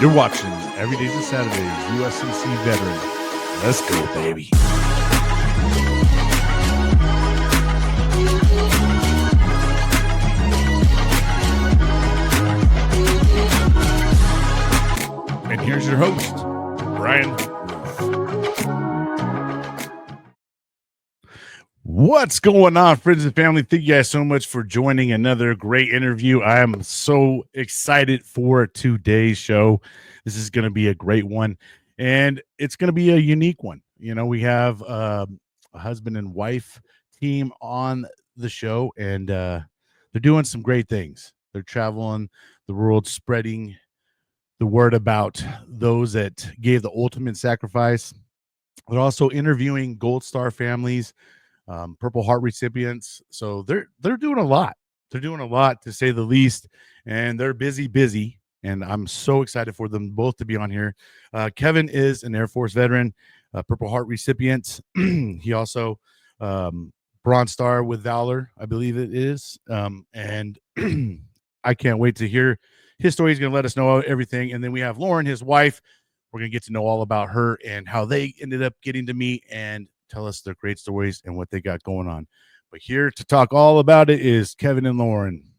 You're watching Every Days and Saturdays, USCC veteran. Let's go, baby. And here's your host, Brian. What's going on, friends and family? Thank you guys so much for joining another great interview. I am so excited for today's show. This is going to be a great one, and it's going to be a unique one. You know, we have a husband and wife team on the show, and they're doing some great things. They're traveling the world, spreading the word about those that gave the ultimate sacrifice. They're also interviewing Gold Star families, Purple Heart recipients. So they're doing a lot. They're doing a lot, to say the least, and they're busy. And I'm so excited for them both to be on here. Kevin is an Air Force veteran, Purple Heart recipient. He also Bronze Star with Valor, I believe it is. And I can't wait to hear his story. He's going to let us know everything. And then we have Lauren, his wife. We're going to get to know all about her and how they ended up getting to meet and tell us their great stories and what they got going on. But here to talk all about it is Kevin and Lauren.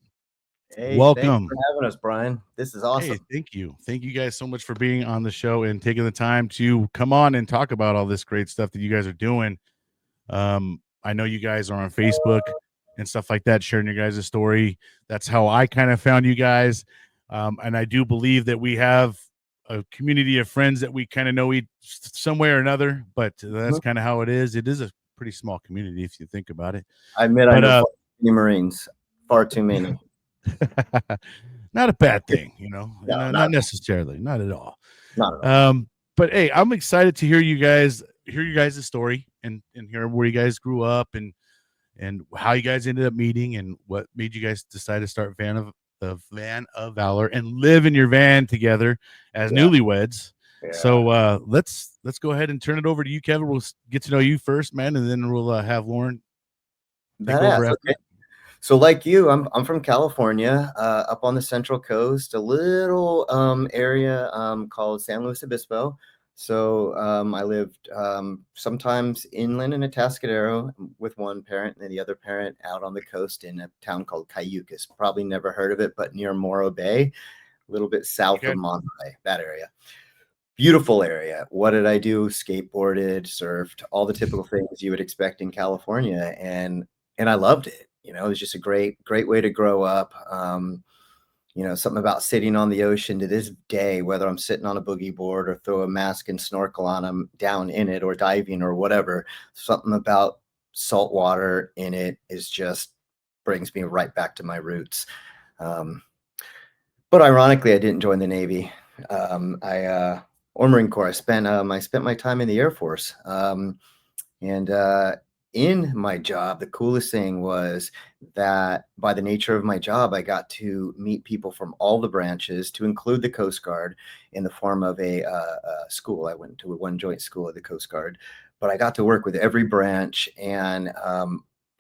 Hey, welcome. Thanks for having us, Brian. This is awesome. Hey, thank you. Thank you guys so much for being on the show and taking the time to come on and talk about all this great stuff that you guys are doing. I know you guys are on Facebook and stuff like that, sharing your guys' story. That's how I kind of found you guys. And I do believe that we have a community of friends that we kind of know some way or another, but that's kind of how it is. It is a pretty small community if you think about it. I admit I know Marines, far too many. Not a bad thing, you know. No, not necessarily, not at all. Not at all. But hey, I'm excited to hear you guys' story and hear where you guys grew up and how you guys ended up meeting and what made you guys decide to start Van of Valor and live in your van together as newlyweds. Yeah. So let's go ahead and turn it over to you, Kevin. We'll get to know you first, man, and then we'll have Lauren take over after. Okay. So like you, I'm from California, up on the Central Coast, a little area called San Luis Obispo. So I lived sometimes inland in Atascadero with one parent, and then the other parent out on the coast in a town called Cayucas. Probably never heard of it, but near Morro Bay, a little bit south of Monterey, that area. Beautiful area. What did I do? Skateboarded, surfed, all the typical things you would expect in California, and I loved it. You know, it was just a great way to grow up. You know, something about sitting on the ocean to this day, whether I'm sitting on a boogie board or throw a mask and snorkel on them down in it or diving or whatever, something about salt water in it is just brings me right back to my roots. But ironically, I didn't join the Navy. Or Marine Corps. I spent my time in the Air Force. In my job, the coolest thing was that by the nature of my job, I got to meet people from all the branches, to include the Coast Guard, in the form of a school. I went to one joint school at the Coast Guard, but I got to work with every branch, and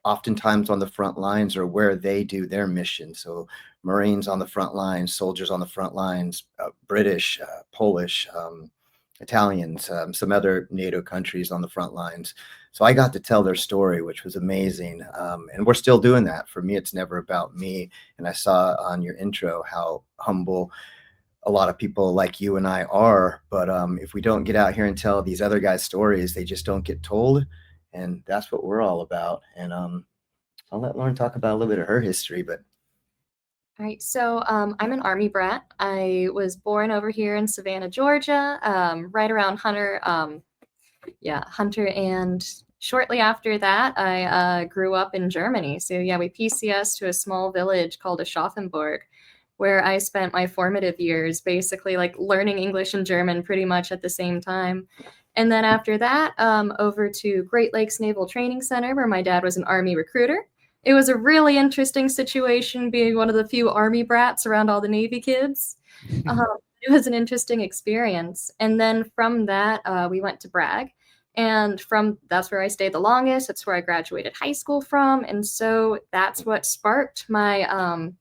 oftentimes on the front lines or where they do their mission. So Marines on the front lines, soldiers on the front lines, British, Polish, Italians, some other NATO countries on the front lines. So I got to tell their story, which was amazing. And we're still doing that. For me, it's never about me. And I saw on your intro how humble a lot of people like you and I are. But if we don't get out here and tell these other guys' stories, they just don't get told. And that's what we're all about. And I'll let Lauren talk about a little bit of her history, but all right, so I'm an Army brat. I was born over here in Savannah, Georgia, right around Hunter. Hunter. And shortly after that, I grew up in Germany. So yeah, we PCS to a small village called Aschaffenburg, where I spent my formative years basically like learning English and German pretty much at the same time. And then after that, over to Great Lakes Naval Training Center, where my dad was an Army recruiter. It was a really interesting situation being one of the few Army brats around all the Navy kids. It was an interesting experience. And then from that, we went to Bragg. And that's where I stayed the longest. That's where I graduated high school from. And so that's what sparked my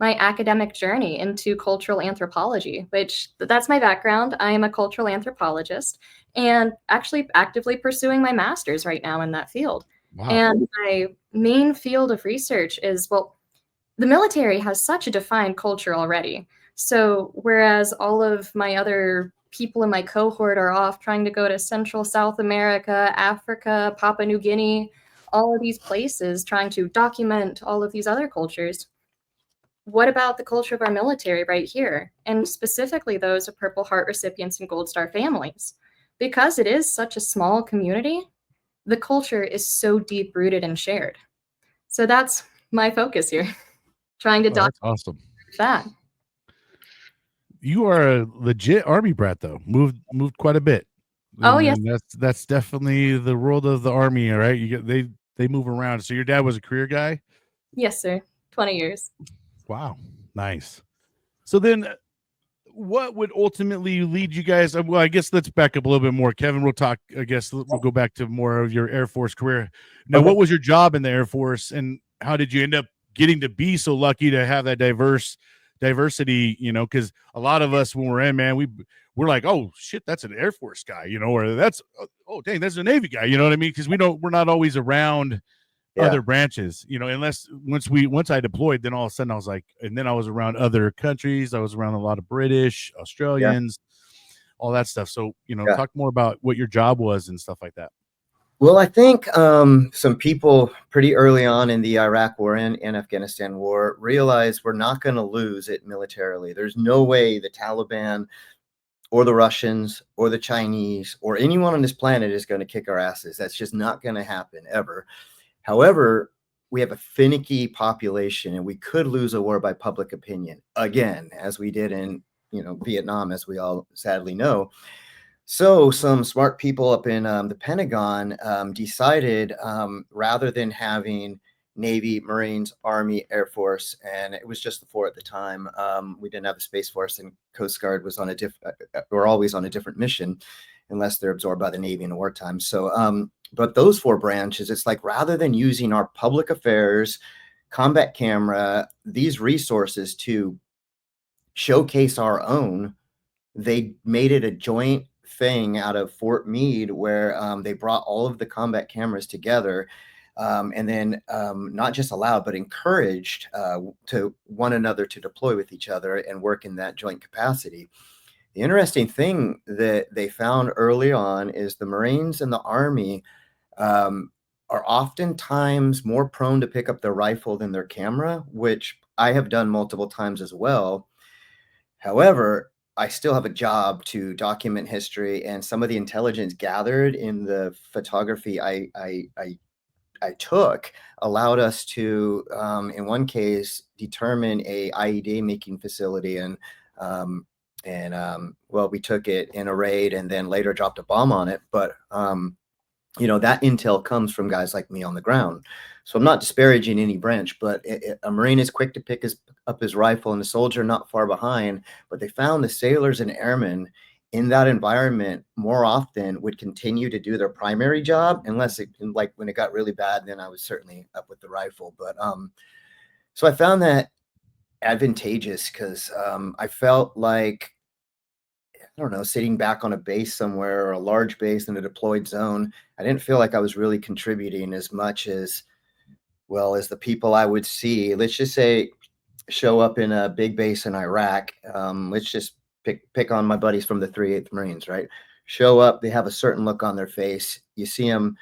my academic journey into cultural anthropology, which that's my background. I am a cultural anthropologist and actually actively pursuing my master's right now in that field. Wow. And my main field of research is, well, the military has such a defined culture already. So whereas all of my other people in my cohort are off trying to go to Central South America, Africa, Papua New Guinea, all of these places trying to document all of these other cultures, what about the culture of our military right here? And specifically those of Purple Heart recipients and Gold Star families. Because it is such a small community, the culture is so deep rooted and shared. So that's my focus here, trying to Oh, document that's awesome. that. You are a legit Army brat, though. Moved quite a bit, Oh, and yes. then that's definitely the world of the Army. All right, you get they move around. So your dad was a career guy. Yes, sir. 20 years. Wow, nice. So then, what would ultimately lead you guys? Well, I guess let's back up a little bit more. Kevin, we'll talk. I guess we'll go back to more of your Air Force career. Now, Okay. what was your job in the Air Force, and how did you end up getting to be so lucky to have that diversity? You know, because a lot of us when we're in, man, we're like, oh shit, that's an Air Force guy, you know, or that's oh dang, that's a Navy guy, you know what I mean? Because we're not always around Yeah. other branches, you know, unless once I deployed, then all of a sudden I was like, and then I was around other countries. I was around a lot of British, Yeah. Australians, all that stuff. So, you know, Yeah. talk more about what your job was and stuff like that. Well, I think some people pretty early on in the Iraq war and Afghanistan war realized we're not going to lose it militarily. There's no way the Taliban or the Russians or the Chinese or anyone on this planet is going to kick our asses. That's just not going to happen ever. However, we have a finicky population and we could lose a war by public opinion again, as we did in, Vietnam, as we all sadly know. So some smart people up in the Pentagon decided rather than having Navy, Marines, Army, Air Force, and it was just the four at the time. We didn't have the Space Force, and Coast Guard was on a we're always on a different mission, unless they're absorbed by the Navy in wartime. So, but those four branches, it's like rather than using our public affairs, combat camera, these resources to showcase our own, they made it a joint thing out of Fort Meade where they brought all of the combat cameras together and then not just allowed but encouraged to one another to deploy with each other and work in that joint capacity. The interesting thing that they found early on is the Marines and the Army are oftentimes more prone to pick up their rifle than their camera, which I have done multiple times as well. However, I still have a job to document history, and some of the intelligence gathered in the photography I took allowed us to, in one case, determine a IED making facility, well, we took it in a raid and then later dropped a bomb on it. But that intel comes from guys like me on the ground. So I'm not disparaging any branch, but a Marine is quick to up his rifle and a soldier not far behind. But they found the sailors and airmen in that environment more often would continue to do their primary job, unless like when it got really bad, then I was certainly up with the rifle. But so I found that advantageous because I felt like, I don't know, sitting back on a base somewhere or a large base in a deployed zone, I didn't feel like I was really contributing as much as, well, as the people I would see. Let's just say show up in a big base in Iraq. Let's just pick on my buddies from the 38th Marines, right? Show up, they have a certain look on their face. You see them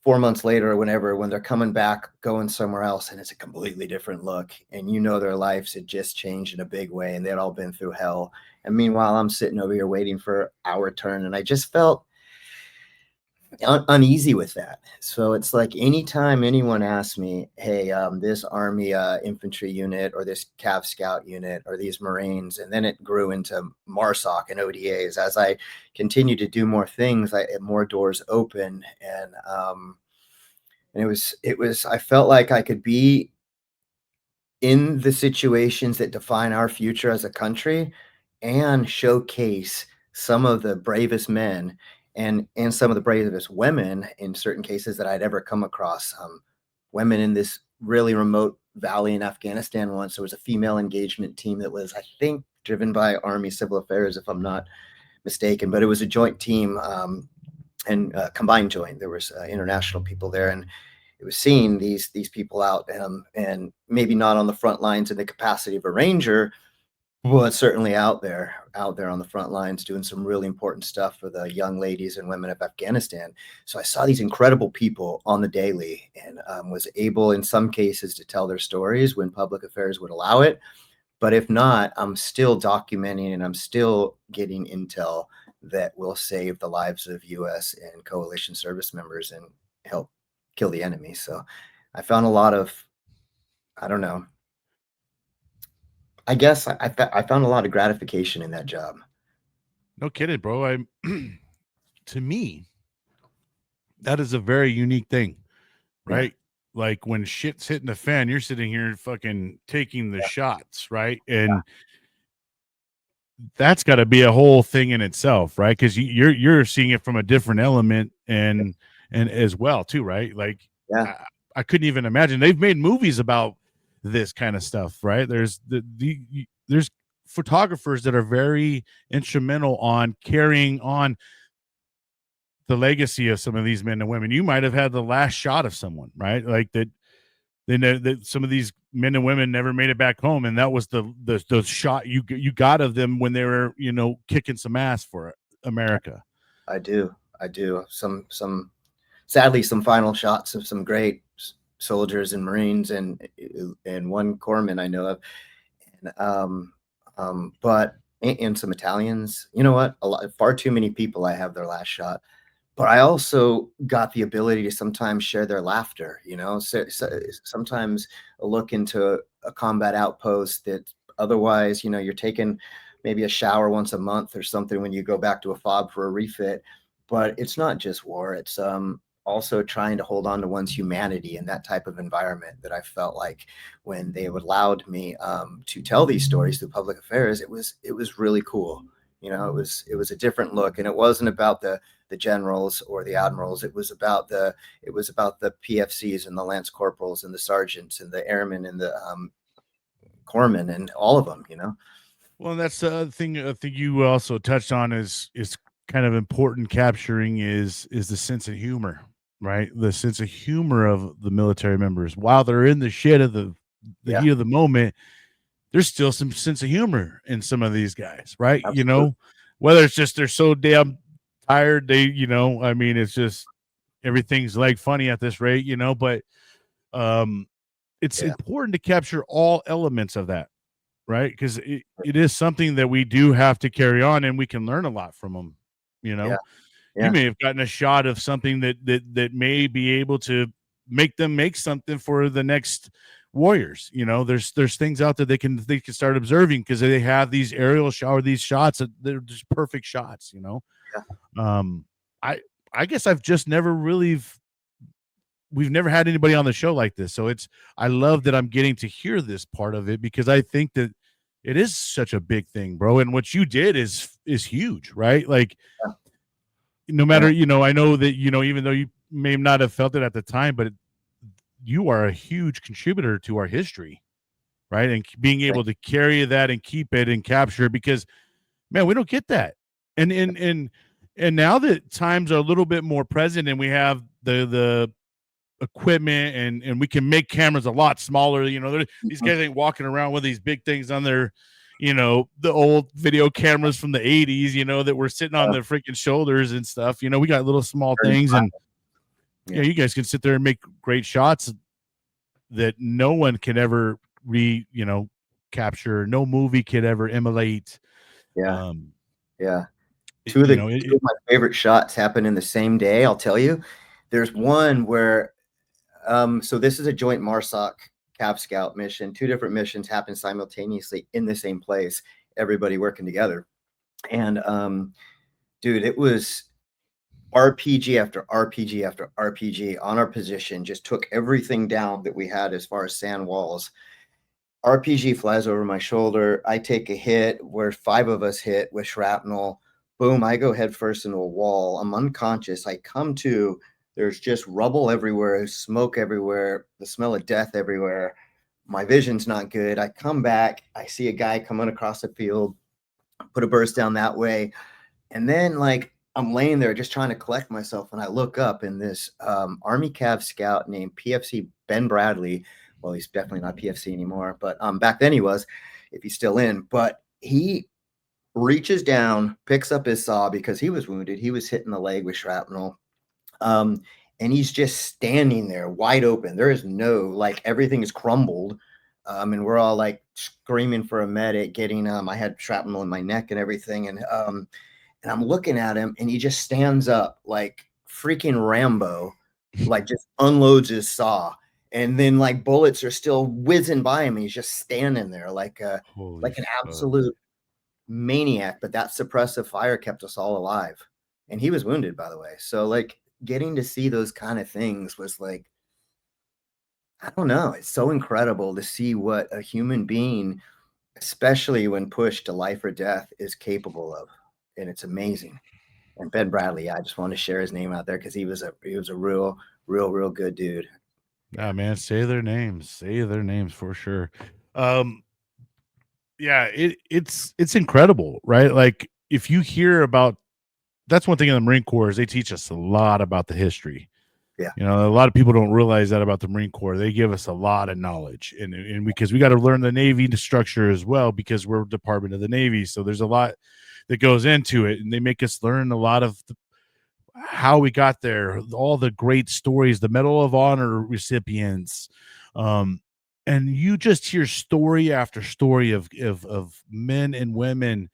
4 months later or whenever, when they're coming back, going somewhere else, and it's a completely different look. And their lives had just changed in a big way and they'd all been through hell. And meanwhile, I'm sitting over here waiting for our turn. And I just felt uneasy with that. So it's like anytime anyone asks me, hey, this Army infantry unit or this Cav Scout unit or these Marines, and then it grew into MARSOC and ODAs. As I continue to do more things, more doors open, and I felt like I could be in the situations that define our future as a country and showcase some of the bravest men and some of the bravest women in certain cases that I'd ever come across. Women in this really remote valley in Afghanistan once. There was a female engagement team that was, I think, driven by Army Civil Affairs, if I'm not mistaken, but it was a joint team, and combined joint. There was international people there, and it was seeing these people out, and maybe not on the front lines in the capacity of a ranger, but certainly out there on the front lines doing some really important stuff for the young ladies and women of Afghanistan. So I saw these incredible people on the daily, and was able in some cases to tell their stories when public affairs would allow it. But if not, I'm still documenting and I'm still getting intel that will save the lives of U.S. and coalition service members and help kill the enemy. So I found a lot of, I don't know, I guess I found a lot of gratification in that job. No kidding, bro. I to me, that is a very unique thing, right? Like when shit's hitting the fan, you're sitting here fucking taking the shots, right? And that's got to be a whole thing in itself, right? Because you're seeing it from a different element and as well too, right? Like Yeah, I couldn't even imagine. They've made movies about this kind of stuff, right? There's photographers that are very instrumental on carrying on the legacy of some of these men and women. You might have had the last shot of someone, right? Like that. They know that some of these men and women never made it back home, and that was the shot you got of them when they were kicking some ass for America. I do. Some sadly some final shots of some great soldiers and Marines and one corpsman I know of, but and some Italians. You know what? Far too many people I have their last shot. But I also got the ability to sometimes share their laughter, so sometimes a look into a combat outpost that otherwise, you're taking maybe a shower once a month or something when you go back to a fob for a refit. But it's not just war. It's also trying to hold on to one's humanity in that type of environment that I felt like when they allowed me to tell these stories through public affairs, it was really cool. It was a different look, and it wasn't about the generals or the admirals. It was about the PFCs and the lance corporals and the sergeants and the airmen and the corpsmen and all of them. Well, that's the thing. I think you also touched on is kind of important. Capturing is the sense of humor, right? The sense of humor of the military members while they're in the shit of the heat of the moment. There's still some sense of humor in some of these guys, right? Absolutely. Whether it's just they're so damn tired, I mean, it's just everything's like funny at this rate, but it's important to capture all elements of that, right? Because it is something that we do have to carry on, and we can learn a lot from them. Yeah. You may have gotten a shot of something that may be able to make them make something for the next warriors. There's things out there they can start observing because they have these aerial shot or these shots that they're just perfect shots. I guess I've just never really we've never had anybody on the show like this, so I love that I'm getting to hear this part of it because I think that it is such a big thing, bro. And what you did is huge, right? Like no matter, I know that, even though you may not have felt it at the time, but you are a huge contributor to our history, right? And being able to carry that and keep it and capture it because, man, we don't get that. And now that times are a little bit more present and we have the equipment and we can make cameras a lot smaller, these guys ain't walking around with these big things on their, the old video cameras from the 80s, that were sitting on the freaking shoulders and stuff. We got little small things and you guys can sit there and make great shots that no one can ever capture. No movie could ever emulate. Two of my favorite shots happen in the same day. I'll tell you, there's one where, so this is a joint MARSOC Cav Scout mission. Two different missions happen simultaneously in the same place, everybody working together. And dude, it was RPG after RPG after RPG on our position, just took everything down that we had as far as sand walls. RPG flies over my shoulder. I take a hit where 5 of us hit with shrapnel. Boom, I go head first into a wall. I'm unconscious. I come to, There's just rubble everywhere, smoke everywhere, the smell of death everywhere. My vision's not good. I come back, I see a guy coming across the field, put a burst down that way. And then, like, I'm laying there just trying to collect myself. And I look up, and this Army Cav scout named PFC Ben Bradley, well, he's definitely not PFC anymore, but back then he was, if he's still in. But he reaches down, picks up his saw because he was wounded. He was hit in the leg with shrapnel. Um, and he's just standing there wide open. There is no, like, everything is crumbled. And we're all like screaming for a medic, getting I had shrapnel in my neck and everything. And I'm looking at him, and he just stands up like freaking Rambo, like just unloads his saw. And then, like, bullets are still whizzing by him. And he's just standing there like Holy an smokes. absolute maniac. But that suppressive fire kept us all alive. And he was wounded, by the way. So, like, getting to see those kind of things was like, I don't know. It's so incredible to see what a human being, especially when pushed to life or death, is capable of. And it's amazing. And Ben Bradley, I just want to share his name out there because he was a real good dude. Yeah, man, say their names for sure. Yeah, it's incredible, right? Like, if you hear about, that's one thing in the Marine Corps is they teach us a lot about the history. Yeah. You know, a lot of people don't realize that about the Marine Corps. They give us a lot of knowledge, and because we got to learn the Navy structure as well, because we're Department of the Navy. So there's a lot that goes into it, and they make us learn a lot of how we got there, all the great stories, the Medal of Honor recipients. And you just hear story after story of men and women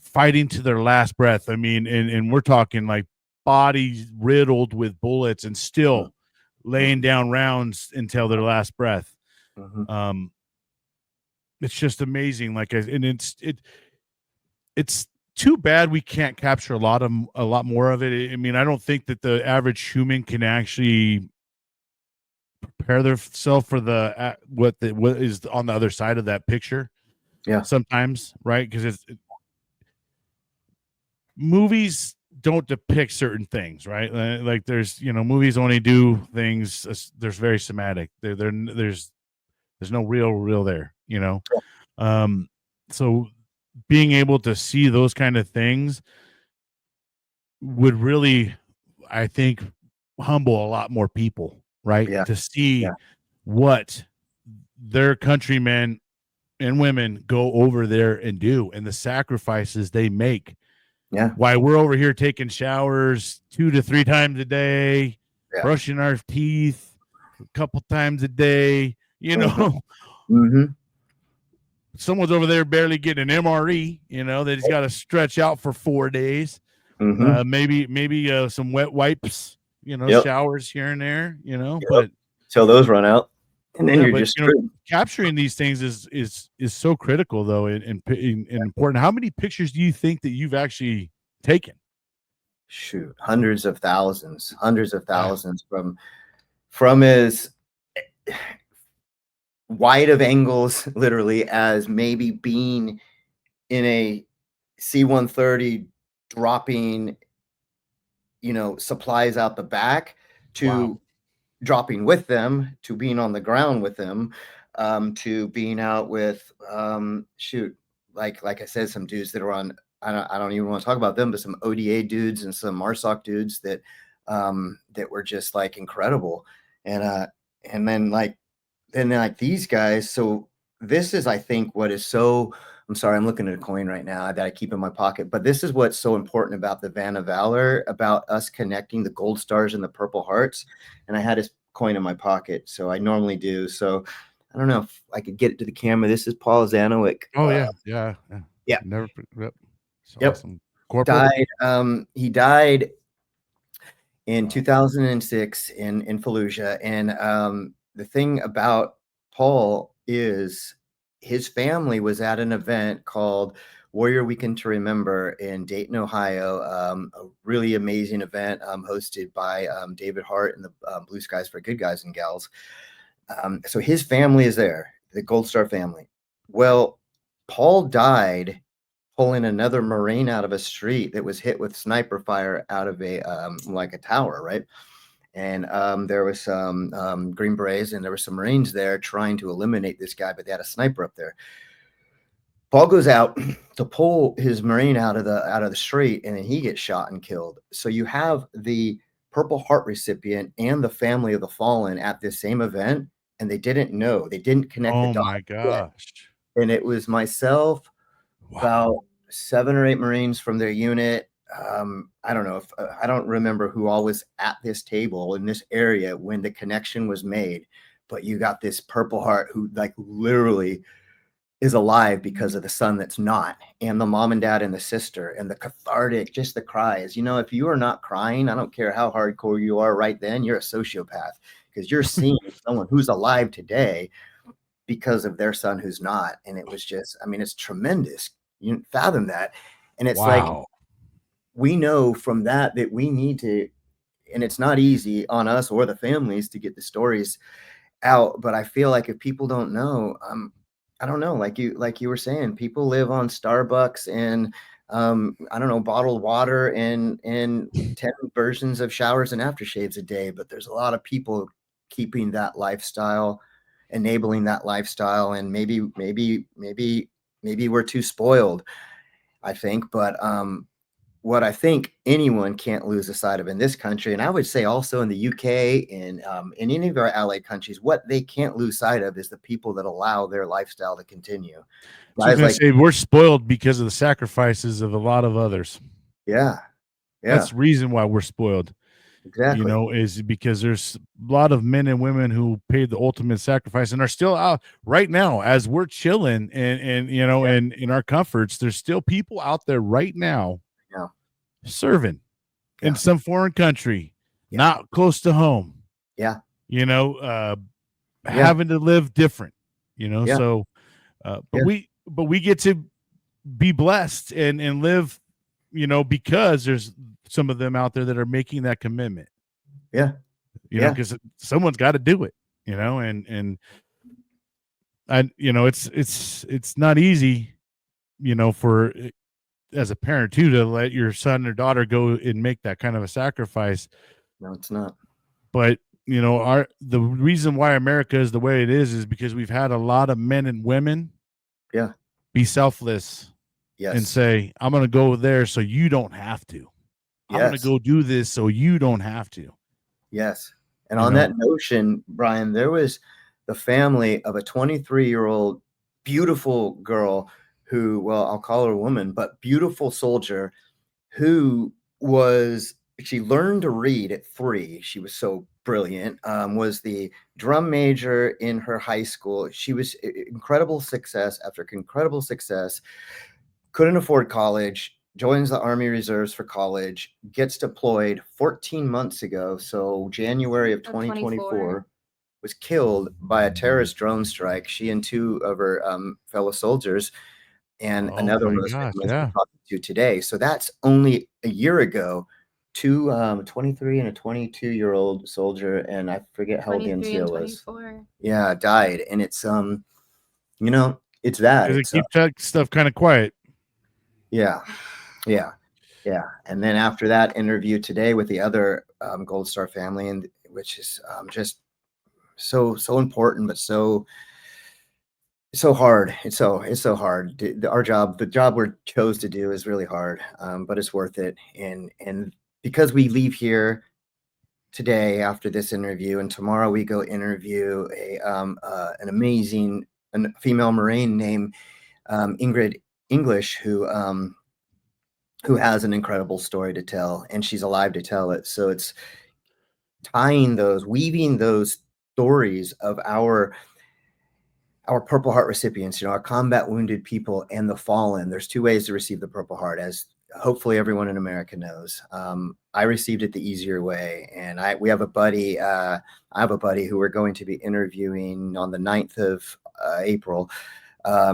fighting to their last breath. I mean, and we're talking like bodies riddled with bullets and still laying down rounds until their last breath. Mm-hmm. It's just amazing. Like, and it's too bad we can't capture a lot more of it. I mean, I don't think that the average human can actually prepare themselves for what is on the other side of that picture. Yeah. Sometimes, right? Because movies don't depict certain things, right? Like, there's, movies only do things. There's very somatic. There's no real there. So being able to see those kind of things would really, I think, humble a lot more people, right? Yeah. To see Yeah. what their countrymen and women go over there and do, and the sacrifices they make. Yeah. Why we're over here taking showers 2 to 3 times a day, brushing our teeth a couple times a day, Mm-hmm. Someone's over there barely getting an MRE, that he's got to stretch out for 4 days. Mm-hmm. Maybe some wet wipes, Yep. showers here and there, Yep. but till those run out, and then you're but, just screwed. capturing these things is so critical, though, and important. How many pictures do you think that you've actually taken? Shoot, hundreds of thousands from as wide of angles, literally, as maybe being in a C-130 dropping, supplies out the back, to dropping with them, to being on the ground with them, to being out with like I said, some dudes that are on, I don't even want to talk about them, but some ODA dudes and some MARSOC dudes that were just like incredible. And then these guys. So this is, I think, what is so, I'm sorry, I'm looking at a coin right now that I keep in my pocket, but this is what's so important about the Van of Valor, about us connecting the gold stars and the purple hearts. And I had this coin in my pocket, so I normally do. So I don't know if I could get it to the camera. This is Paul Zanowick. Oh, yeah. Yeah. Yep. It's Yep. awesome. Corporal. He died in 2006 in Fallujah. And the thing about Paul is his family was at an event called Warrior Weekend to Remember in Dayton, Ohio, a really amazing event hosted by David Hart and the Blue Skies for Good Guys and Gals. So his family is there, the Gold Star family. Well, Paul died pulling another Marine out of a street that was hit with sniper fire out of a like a tower, right? And there was some Green Berets and there were some Marines there trying to eliminate this guy, but they had a sniper up there. Paul goes out to pull his Marine out of the street, and then he gets shot and killed. So you have the Purple Heart recipient and the family of the fallen at this same event, and they didn't know. They didn't connect the Oh dots my yet. gosh. And it was myself, Wow. about 7 or 8 Marines from their unit. I don't know if I don't remember who all was at this table in this area when the connection was made, but you got this Purple Heart who like literally is alive because of the son that's not, and the mom and dad and the sister, and the cathartic, just the cries. If you are not crying, I don't care how hardcore you are right then, you're a sociopath, because you're seeing someone who's alive today because of their son who's not. And it was just, I mean, it's tremendous. You fathom that. And it's like, Wow. we know from that we need to, and it's not easy on us or the families to get the stories out. But I feel like if people don't know, I don't know, like you were saying, people live on Starbucks and I don't know, bottled water and 10 versions of showers and aftershaves a day. But there's a lot of people keeping that lifestyle, enabling that lifestyle, and maybe we're too spoiled, I think. But what I think anyone can't lose sight of in this country, and I would say also in the UK and in any of our allied countries, what they can't lose sight of is the people that allow their lifestyle to continue. So I was Guys gonna like, say we're spoiled because of the sacrifices of a lot of others. yeah, yeah, That's the reason why we're spoiled, exactly. is because there's a lot of men and women who paid the ultimate sacrifice and are still out right now as we're chilling and Yeah, and in our comforts. There's still people out there right now yeah, serving in yeah, some foreign country, yeah, not close to home, yeah, you know, uh, yeah, having to live different, yeah, so yeah, but we get to be blessed and live, because there's some of them out there that are making that commitment, yeah, yeah. because someone's got to do it, and I, it's not easy, for as a parent too to let your son or daughter go and make that kind of a sacrifice. No, it's not. But the reason why America is the way it is because we've had a lot of men and women Yeah, be selfless and yes, say, I'm going to go there so you don't have to. I'm going to yes, go do this so you don't have to. yes. And You on know, that notion, Brian, there was the family of a 23-year-old beautiful girl who, well, I'll call her a woman, but beautiful soldier who she learned to read at 3. She was so brilliant. Was the drum major in her high school. She was incredible success after incredible success. Couldn't afford college. Joins the Army Reserves for college. Gets deployed 14 months ago. So January of 2024. Was killed by a terrorist drone strike. She and 2 of her fellow soldiers, and oh another one my of those gosh, families we're yeah. talking to today. So that's only a year ago. 2 23 and a 22-year-old soldier, and I forget how old the 23 and NCO was. 24. Yeah, died. And it's it's that. Because it It's keeps that stuff kind of quiet. yeah, yeah, yeah. And then after that interview today with the other Gold Star family, and which is just so important, but so hard. It's so hard. Our job, the job we're chose to do, is really hard, but it's worth it. And because we leave here today after this interview, and tomorrow we go interview an amazing female Marine named Ingrid English, who has an incredible story to tell, and she's alive to tell it. So it's weaving those stories of our Purple Heart recipients, our combat wounded people and the fallen. There's 2 ways to receive the Purple Heart, as hopefully everyone in America knows. I received it the easier way, and I have a buddy. I have a buddy who we're going to be interviewing on the 9th of April,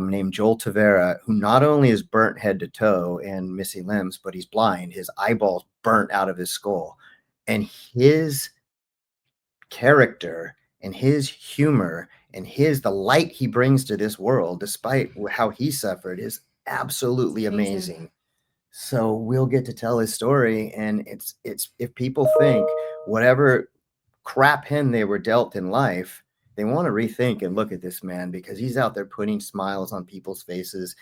named Joel Tavera, who not only is burnt head to toe and missing limbs, but he's blind. His eyeballs burnt out of his skull, and his character and his humor and the light he brings to this world, despite how he suffered, is absolutely amazing. So we'll get to tell his story, and it's if people think whatever crap hand they were dealt in life, they want to rethink and look at this man, because he's out there putting smiles on people's faces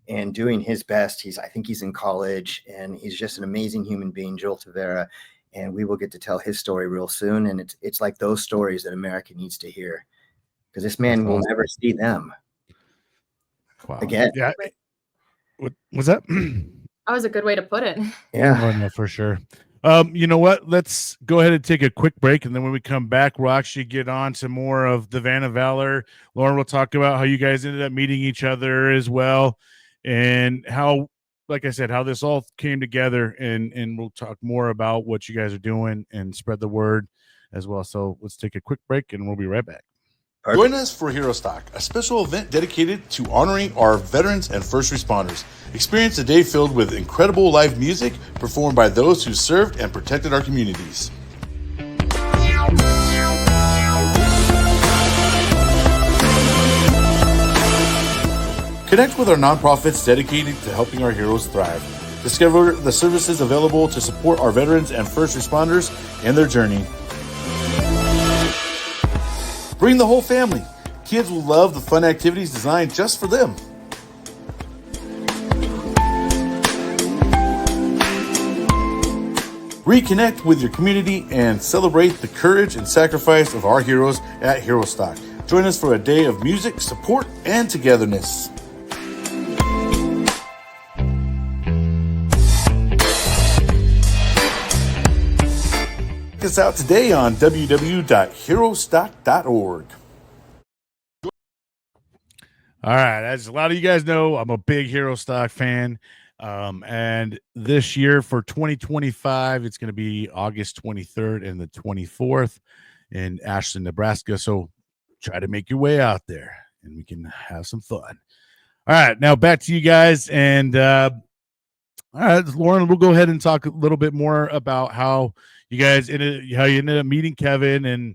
and doing his best. I think he's in college, and he's just an amazing human being, Joel Tavera. And we will get to tell his story real soon. And it's like those stories that America needs to hear, because this man will never see them again. Yeah. What was that? That was a good way to put it. Yeah. Oh, no, for sure. You know what? Let's go ahead and take a quick break, and then when we come back, we'll actually get on to more of the Van of Valor. Lauren will talk about how you guys ended up meeting each other as well, and how, like I said, how this all came together, and we'll talk more about what you guys are doing and spread the word as well. So let's take a quick break, and we'll be right back. Perfect. Join us for Hero Stock, a special event dedicated to honoring our veterans and first responders. Experience a day filled with incredible live music performed by those who served and protected our communities. Connect with our nonprofits dedicated to helping our heroes thrive. Discover the services available to support our veterans and first responders in their journey. Bring the whole family. Kids will love the fun activities designed just for them. Reconnect with your community and celebrate the courage and sacrifice of our heroes at Hero Stock. Join us for a day of music, support, and togetherness. Check us out today on www.herostock.org. All right, as a lot of you guys know, I'm a big Hero Stock fan. And this year for 2025, it's going to be August 23rd and the 24th in Ashland, Nebraska. So try to make your way out there and we can have some fun. All right, now back to you guys. And all right, Lauren, we'll go ahead and talk a little bit more about how you ended up meeting Kevin and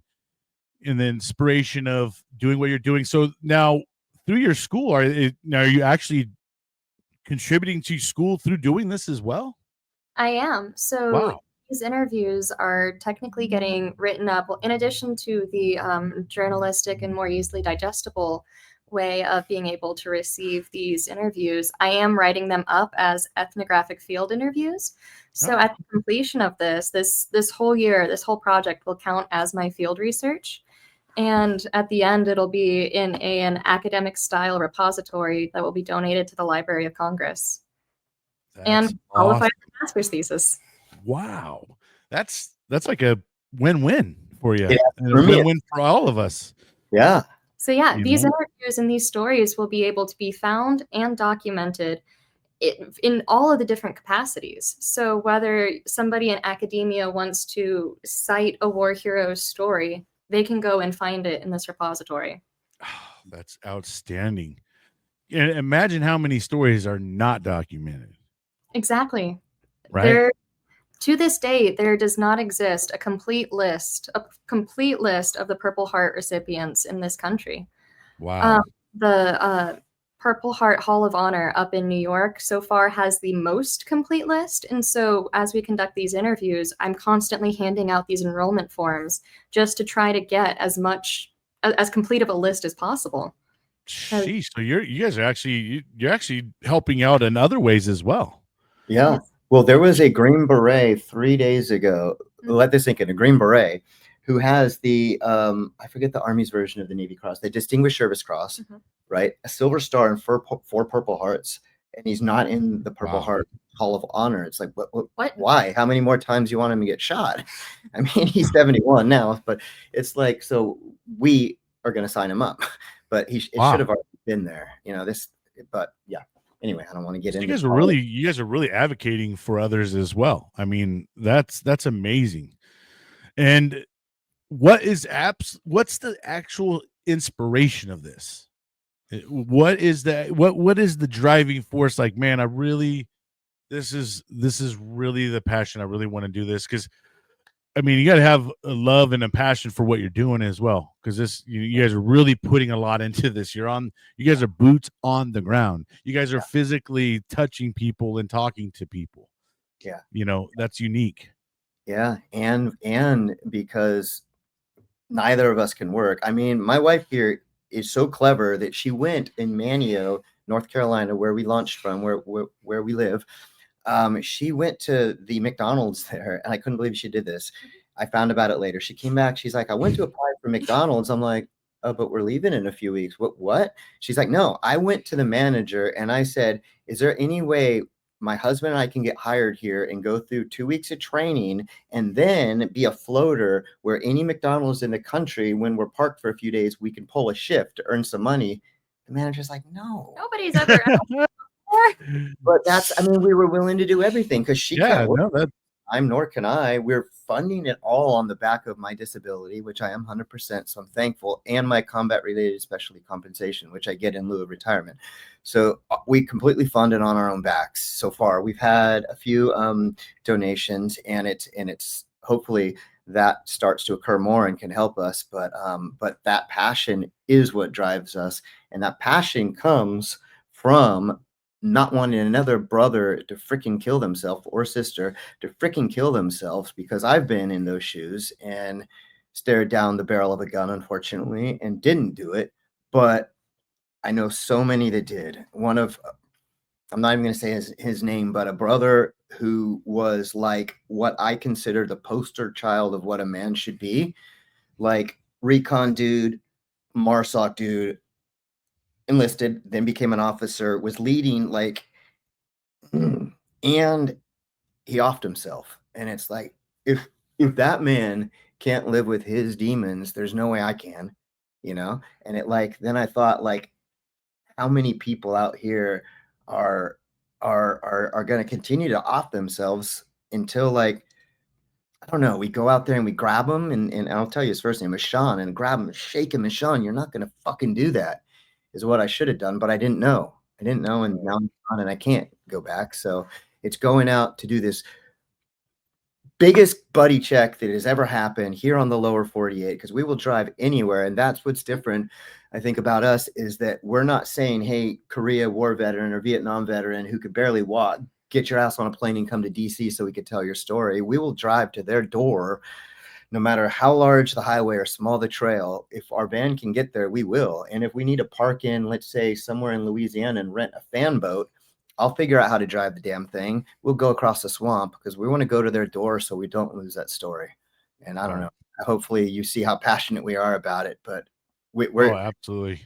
the inspiration of doing what you're doing. So now through your school, are you actually contributing to school through doing this as well? I am. So Wow. these interviews are technically getting written up in addition to the journalistic and more easily digestible way of being able to receive these interviews. I am writing them up as ethnographic field interviews. So at the completion of this whole year, this whole project will count as my field research. And at the end, it'll be in an academic style repository that will be donated to the Library of Congress and qualify for master's thesis. Wow. That's like a win-win for you. Yeah, and for a me, win-win for all of us. Yeah. So yeah, You these know? interviews and these stories will be able to be found and documented in all of the different capacities. So whether somebody in academia wants to cite a war hero's story, they can go and find it in this repository. Oh, that's outstanding. And imagine how many stories are not documented. Exactly. Right? To this day, there does not exist a complete list of the Purple Heart recipients in this country. Wow. The Purple Heart Hall of Honor up in New York so far has the most complete list. And so as we conduct these interviews, I'm constantly handing out these enrollment forms just to try to get as complete of a list as possible. Sheesh. So you guys are actually you're actually helping out in other ways as well. Yeah. Yes. Well, there was a Green Beret 3 days ago. Let this sink in. A Green Beret who has the I forget the Army's version of the Navy Cross, the Distinguished Service Cross, right? A Silver Star and four Purple Hearts, and he's not in the Purple Heart Hall of Honor. It's like, what? Why? How many more times you want him to get shot? I mean, he's 71 now, but it's like, so we are going to sign him up, but it should have already been there, but yeah. Anyway, I don't want to get into. You guys are really advocating for others as well. I mean, that's amazing. And what's the actual inspiration of this? What is that? What is the driving force? Like, man, this is really the passion. I really want to do this because, I mean, you got to have a love and a passion for what you're doing as well. Because you guys are really putting a lot into this. You guys are boots on the ground. You guys are physically touching people and talking to people. Yeah, that's unique. Yeah, and because neither of us can work. I mean, my wife here is so clever that she went in Manio, North Carolina, where we launched from, where we live. She went to the McDonald's there, and I couldn't believe she did this. I found about it later. She came back. She's like, I went to apply for McDonald's. I'm like, oh, but we're leaving in a few weeks. What? She's like, no, I went to the manager and I said, is there any way my husband and I can get hired here and go through 2 weeks of training and then be a floater where any McDonald's in the country, when we're parked for a few days, we can pull a shift to earn some money? The manager's like, no. Nobody's ever asked before. But I mean, we were willing to do everything because she can't work. No, that Nor can I. We're funding it all on the back of my disability, which I am 100%. So I'm thankful, and my combat related specialty compensation, which I get in lieu of retirement. So we completely fund it on our own backs. So far, we've had a few donations, and it's hopefully that starts to occur more and can help us. But that passion is what drives us, and that passion comes from not wanting another brother to freaking kill themselves or sister to freaking kill themselves, because I've been in those shoes and stared down the barrel of a gun, unfortunately, and didn't do it. But I know so many that did. I'm not even going to say his name, but a brother who was like what I consider the poster child of what a man should be, like recon dude, MARSOC dude, enlisted, then became an officer, was leading and he offed himself. And it's like, if that man can't live with his demons, there's no way I can, And then I thought, how many people out here are going to continue to off themselves until I don't know, we go out there and we grab him, and I'll tell you his first name is Sean, and grab him and shake him, and Sean, you're not going to fucking do that, is what I should have done, but I didn't know. And now I'm gone, and I can't go back. So it's going out to do this biggest buddy check that has ever happened here on the lower 48, because we will drive anywhere. And that's what's different, I think, about us, is that we're not saying, hey, Korea war veteran or Vietnam veteran who could barely walk, get your ass on a plane and come to DC so we could tell your story. We will drive to their door, no matter how large the highway or small the trail. If our van can get there, we will. And if we need to park in, let's say, somewhere in Louisiana and rent a fan boat, I'll figure out how to drive the damn thing. We'll go across the swamp, because we want to go to their door so we don't lose that story. And I don't know. Hopefully you see how passionate we are about it. But we're absolutely.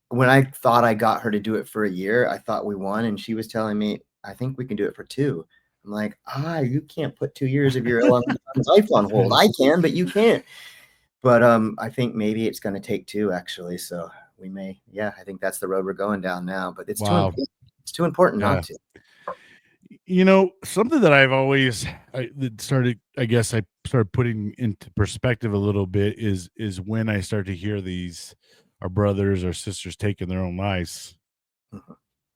When I thought I got her to do it for a year, I thought we won. And she was telling me, I think we can do it for 2. I'm like, you can't put 2 years of your life on hold. I can, but you can't. But I think maybe it's going to take 2, actually. So we may. Yeah, I think that's the road we're going down now. But it's too important not to. Something that I've always started putting into perspective a little bit is when I start to hear our brothers or sisters taking their own lives,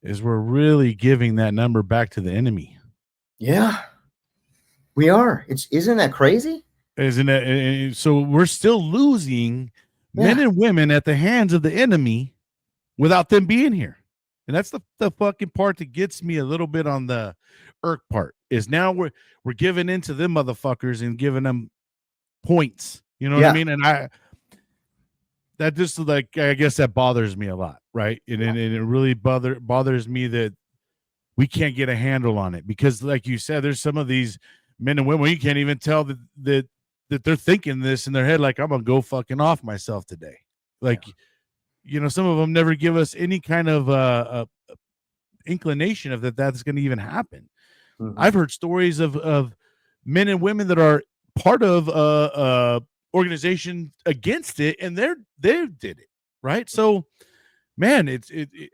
is we're really giving that number back to the enemy. Yeah, we are. Isn't that crazy? Isn't it? So we're still losing men and women at the hands of the enemy without them being here. And that's the fucking part that gets me a little bit on the irk part, is now we're giving into them motherfuckers and giving them points. You know what I mean? And that just I guess that bothers me a lot. Right. And it really bothers me that we can't get a handle on it, because like you said, there's some of these men and women, you can't even tell that they're thinking this in their head, like, I'm going to go fucking off myself today. Some of them never give us any kind of inclination of that's going to even happen. Mm-hmm. I've heard stories of men and women that are part of organization against it, and they did it, right? So, man,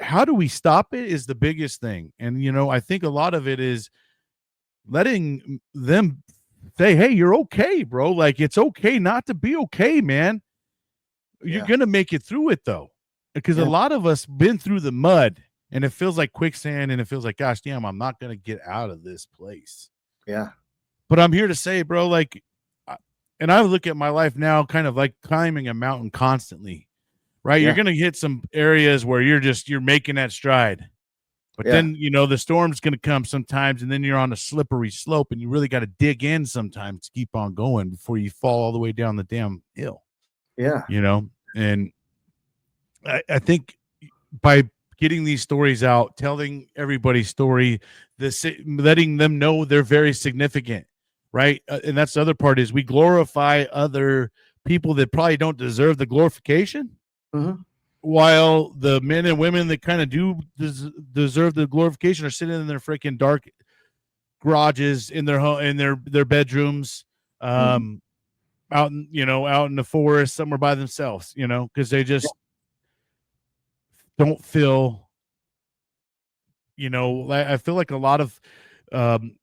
how do we stop it is the biggest thing. And I think a lot of it is letting them say, hey, you're okay, bro. Like, it's okay not to be okay, man. You're gonna make it through it, though. Because a lot of us been through the mud, and it feels like quicksand, and it feels like, gosh damn, I'm not going to get out of this place. Yeah. But I'm here to say, bro, and I look at my life now kind of like climbing a mountain constantly, right? Yeah. You're going to hit some areas where you're making that stride. But then, the storm's going to come sometimes, and then you're on a slippery slope, and you really got to dig in sometimes to keep on going before you fall all the way down the damn hill. Yeah. And I think by getting these stories out, telling everybody's story, letting them know they're very significant, right? And that's the other part is we glorify other people that probably don't deserve the glorification, while the men and women that kind of do deserve the glorification are sitting in their freaking dark garages in their home, in their bedrooms, out in the forest somewhere by themselves, because they just don't feel, I feel like a lot of um,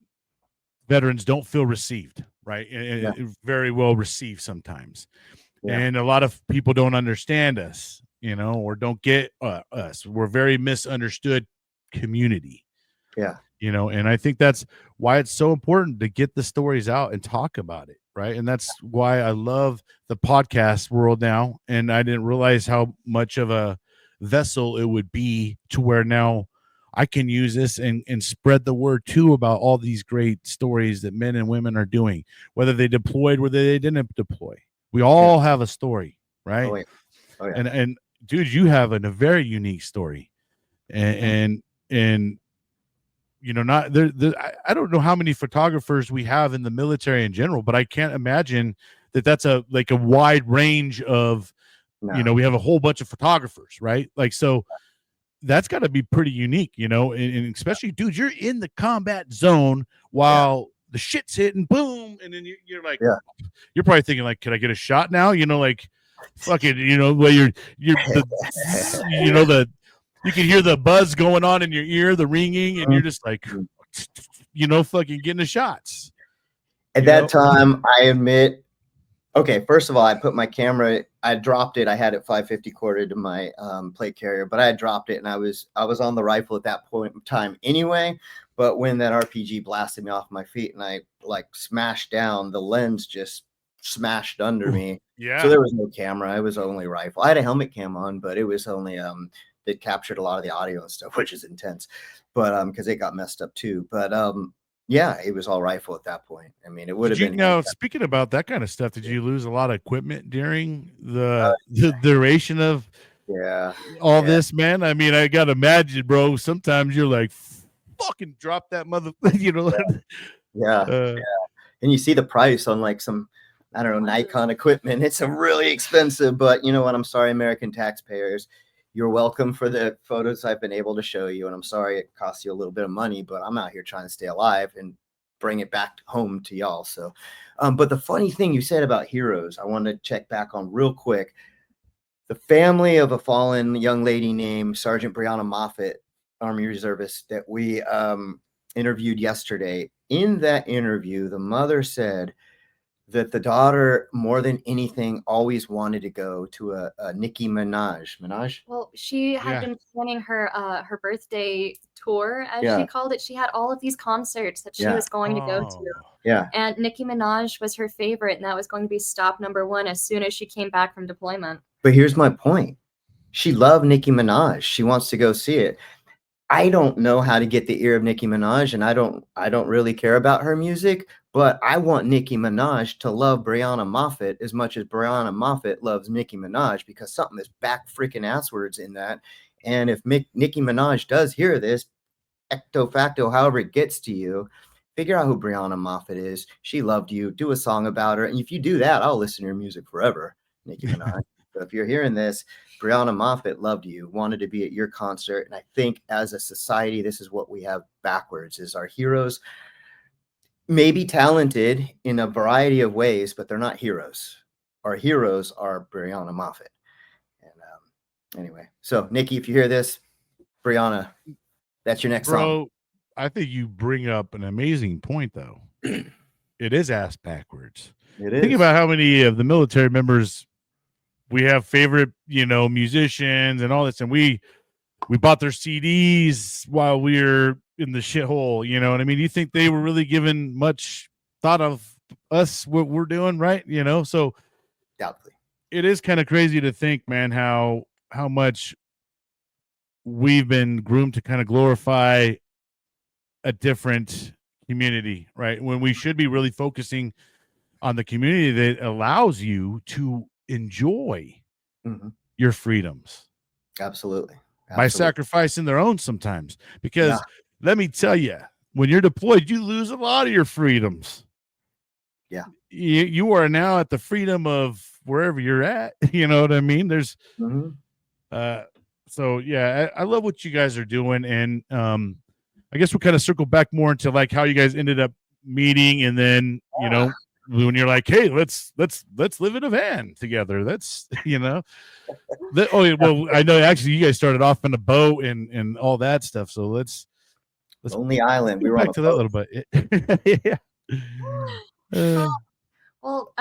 veterans don't feel received, right? And very well received sometimes. Yeah. And a lot of people don't understand us, or don't get us. We're very misunderstood community. Yeah. And I think that's why it's so important to get the stories out and talk about it, right? And that's why I love the podcast world now. And I didn't realize how much of a vessel it would be to where now I can use this and spread the word too about all these great stories that men and women are doing, whether they deployed, whether they didn't deploy. We all have a story, right? Oh, yeah. Oh, yeah. And dude, you have a very unique story, and not there. I don't know how many photographers we have in the military in general, but I can't imagine that that's a wide range of, No. we have a whole bunch of photographers, right? Like, so that's got to be pretty unique, and especially, dude, you're in the combat zone while the shit's hitting, boom, and then you're like, you're probably thinking like, can I get a shot now? Like, fucking, where you're you can hear the buzz going on in your ear, the ringing, and you're just like, fucking getting the shots. At that time, I admit, okay, first of all, I put my camera, I dropped it. I had it 550 corded to my plate carrier, but I had dropped it and I was on the rifle at that point in time anyway. But when that RPG blasted me off my feet and I smashed down, the lens just smashed under me. Yeah. So there was no camera. It was only rifle. I had a helmet cam on, but it was only that captured a lot of the audio and stuff, which is intense. But because it got messed up too. But yeah, it was all rifle at that point. I mean, it would have been. Now, speaking about that kind of stuff, did you lose a lot of equipment during the duration of all this, man? I mean, I gotta imagine, bro. Sometimes you're like, fucking drop that mother, Yeah. And you see the price on some, I don't know, Nikon equipment. It's really expensive, but you know what? I'm sorry, American taxpayers. You're welcome for the photos I've been able to show you. And I'm sorry it costs you a little bit of money, but I'm out here trying to stay alive and bring it back home to y'all. So, but the funny thing you said about heroes, I want to check back on real quick. The family of a fallen young lady named Sergeant Brianna Moffett, Army Reservist, that we interviewed yesterday. In that interview, the mother said that the daughter, more than anything, always wanted to go to a Nicki Minaj. Well, she had been planning her birthday tour, as she called it. She had all of these concerts that she was going to go to. Yeah. And Nicki Minaj was her favorite, and that was going to be stop number one as soon as she came back from deployment. But here's my point. She loved Nicki Minaj. She wants to go see it. I don't know how to get the ear of Nicki Minaj, and I don't really care about her music, but I want Nicki Minaj to love Brianna Moffett as much as Brianna Moffett loves Nicki Minaj, because something is back freaking asswards in that. And if Nicki Minaj does hear this, ecto facto, however it gets to you, figure out who Brianna Moffett is. She loved you. Do a song about her. And if you do that, I'll listen to your music forever, Nicki Minaj. So if you're hearing this, Brianna Moffett loved you, wanted to be at your concert. And I think as a society, this is what we have backwards, is our heroes may be talented in a variety of ways, but they're not heroes. Our heroes are Brianna Moffett. And anyway, so Nikki, if you hear this, Brianna, that's your next song. I think you bring up an amazing point, though. It is ass backwards. It is. Think about how many of the military members we have favorite, musicians and all this, and we bought their CDs while we were in the shithole. You know what I mean? You think they were really giving much thought of us, what we're doing, right? So doubtfully, it is kind of crazy to think, man, how much we've been groomed to kind of glorify a different community, right? When we should be really focusing on the community that allows you to enjoy Mhm. your freedoms Absolutely. by Absolutely. sacrificing their own sometimes. Yeah. Because let me tell you, when you're deployed, you lose a lot of your freedoms. Yeah. You are now at the freedom of wherever you're at. You know what I mean? There's Mhm. so yeah, I love what you guys are doing. And I guess we'll kind of circle back more into like how you guys ended up meeting, and then when you're like, hey, let's live in a van together. That's oh yeah, well, I know actually you guys started off in a boat and all that stuff. So let's Lonely Island. We go were on back a to that a boat. little bit. Yeah. Well,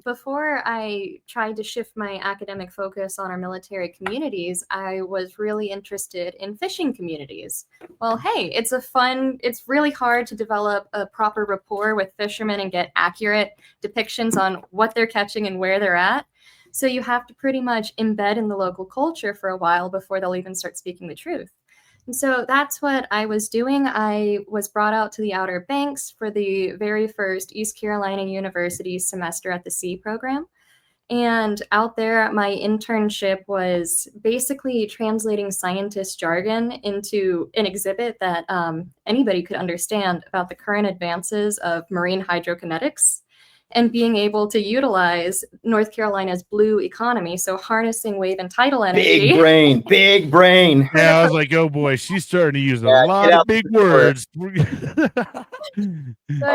before I tried to shift my academic focus on our military communities, I was really interested in fishing communities. Well, hey, it's really hard to develop a proper rapport with fishermen and get accurate depictions on what they're catching and where they're at. So you have to pretty much embed in the local culture for a while before they'll even start speaking the truth. And so that's what I was doing. I was brought out to the Outer Banks for the very first East Carolina University semester at the C program. And out there, my internship was basically translating scientist jargon into an exhibit that anybody could understand about the current advances of marine hydrokinetics and being able to utilize North Carolina's blue economy. So harnessing wave and tidal energy. Big brain, big brain. Yeah, I was like, oh boy, she's starting to use a Yeah, lot get of out big the door. words. But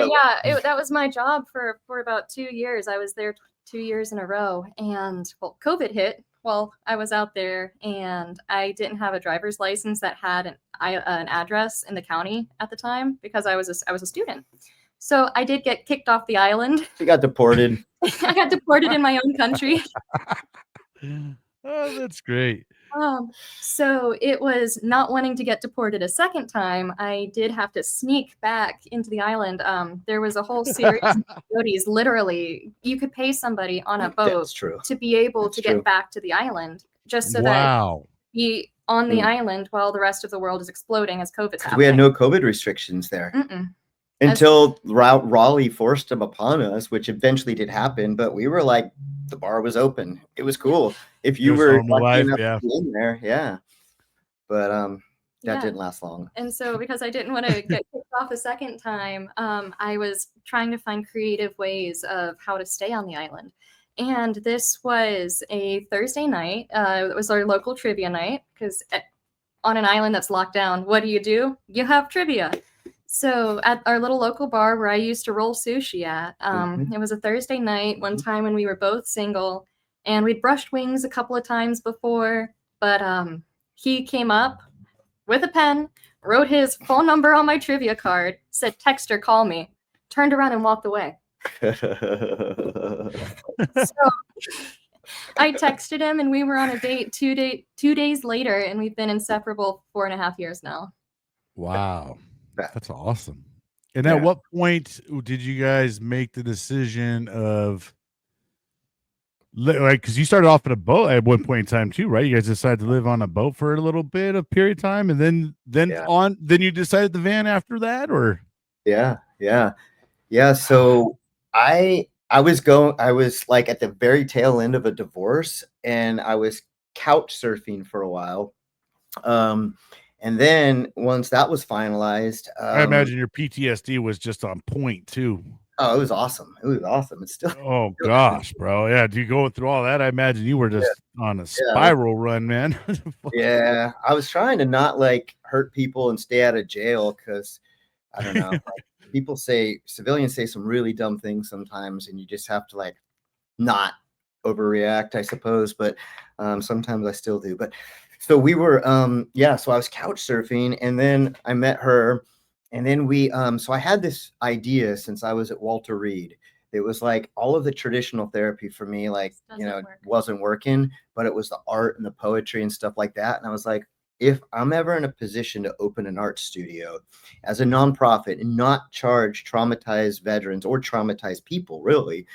yeah, that was my job for about 2 years. I was there 2 years in a row, and well, COVID hit while I was out there, and I didn't have a driver's license that had an address in the county at the time because I was a student. So I did get kicked off the island. She got deported. I got deported in my own country. Oh, that's great. So it was not wanting to get deported a second time. I did have to sneak back into the island. There was a whole series of coyotes. Literally, you could pay somebody on a boat That's true. to be able That's to true. get back to the island, just so that Wow. be on the Mm. island while the rest of the world is exploding as COVID's happening. We had no COVID restrictions there until Raleigh forced them upon us, which eventually did happen. But we were like, the bar was open. It was cool if you were normal lucky life, enough yeah. to be in there. Yeah, but that Yeah. didn't last long. And so because I didn't want to get kicked off a second time, I was trying to find creative ways of how to stay on the island. And this was a Thursday night. It was our local trivia night because on an island that's locked down, what do? You have trivia. So at our little local bar where I used to roll sushi at, it was a Thursday night, one time when we were both single, and we'd brushed wings a couple of times before, but he came up with a pen, wrote his phone number on my trivia card, said, text or call me, turned around and walked away. So I texted him and we were on a date 2 days later, and we've been inseparable 4.5 years now. Wow. That's awesome. And Yeah. at what point did you guys make the decision of like, because you started off in a boat at one point in time too, right? You guys decided to live on a boat for a little bit of period of time, and then then you decided the van after that, or Yeah. So I was like at the very tail end of a divorce, and I was couch surfing for a while. And then once that was finalized, I imagine your PTSD was just on point too. Oh, it was awesome. It's still. Oh gosh, bro. Yeah, do you go through all that? I imagine you were just on a spiral run, man. Yeah, I was trying to not like hurt people and stay out of jail because I don't know. Like, civilians say some really dumb things sometimes, and you just have to like not overreact, I suppose. But sometimes I still do. But so we were, so I was couch surfing, and then I met her, and then we, so I had this idea since I was at Walter Reed. It was like all of the traditional therapy for me, like, wasn't working, but it was the art and the poetry and stuff like that. And I was like, if I'm ever in a position to open an art studio as a nonprofit and not charge traumatized veterans or traumatized people, really,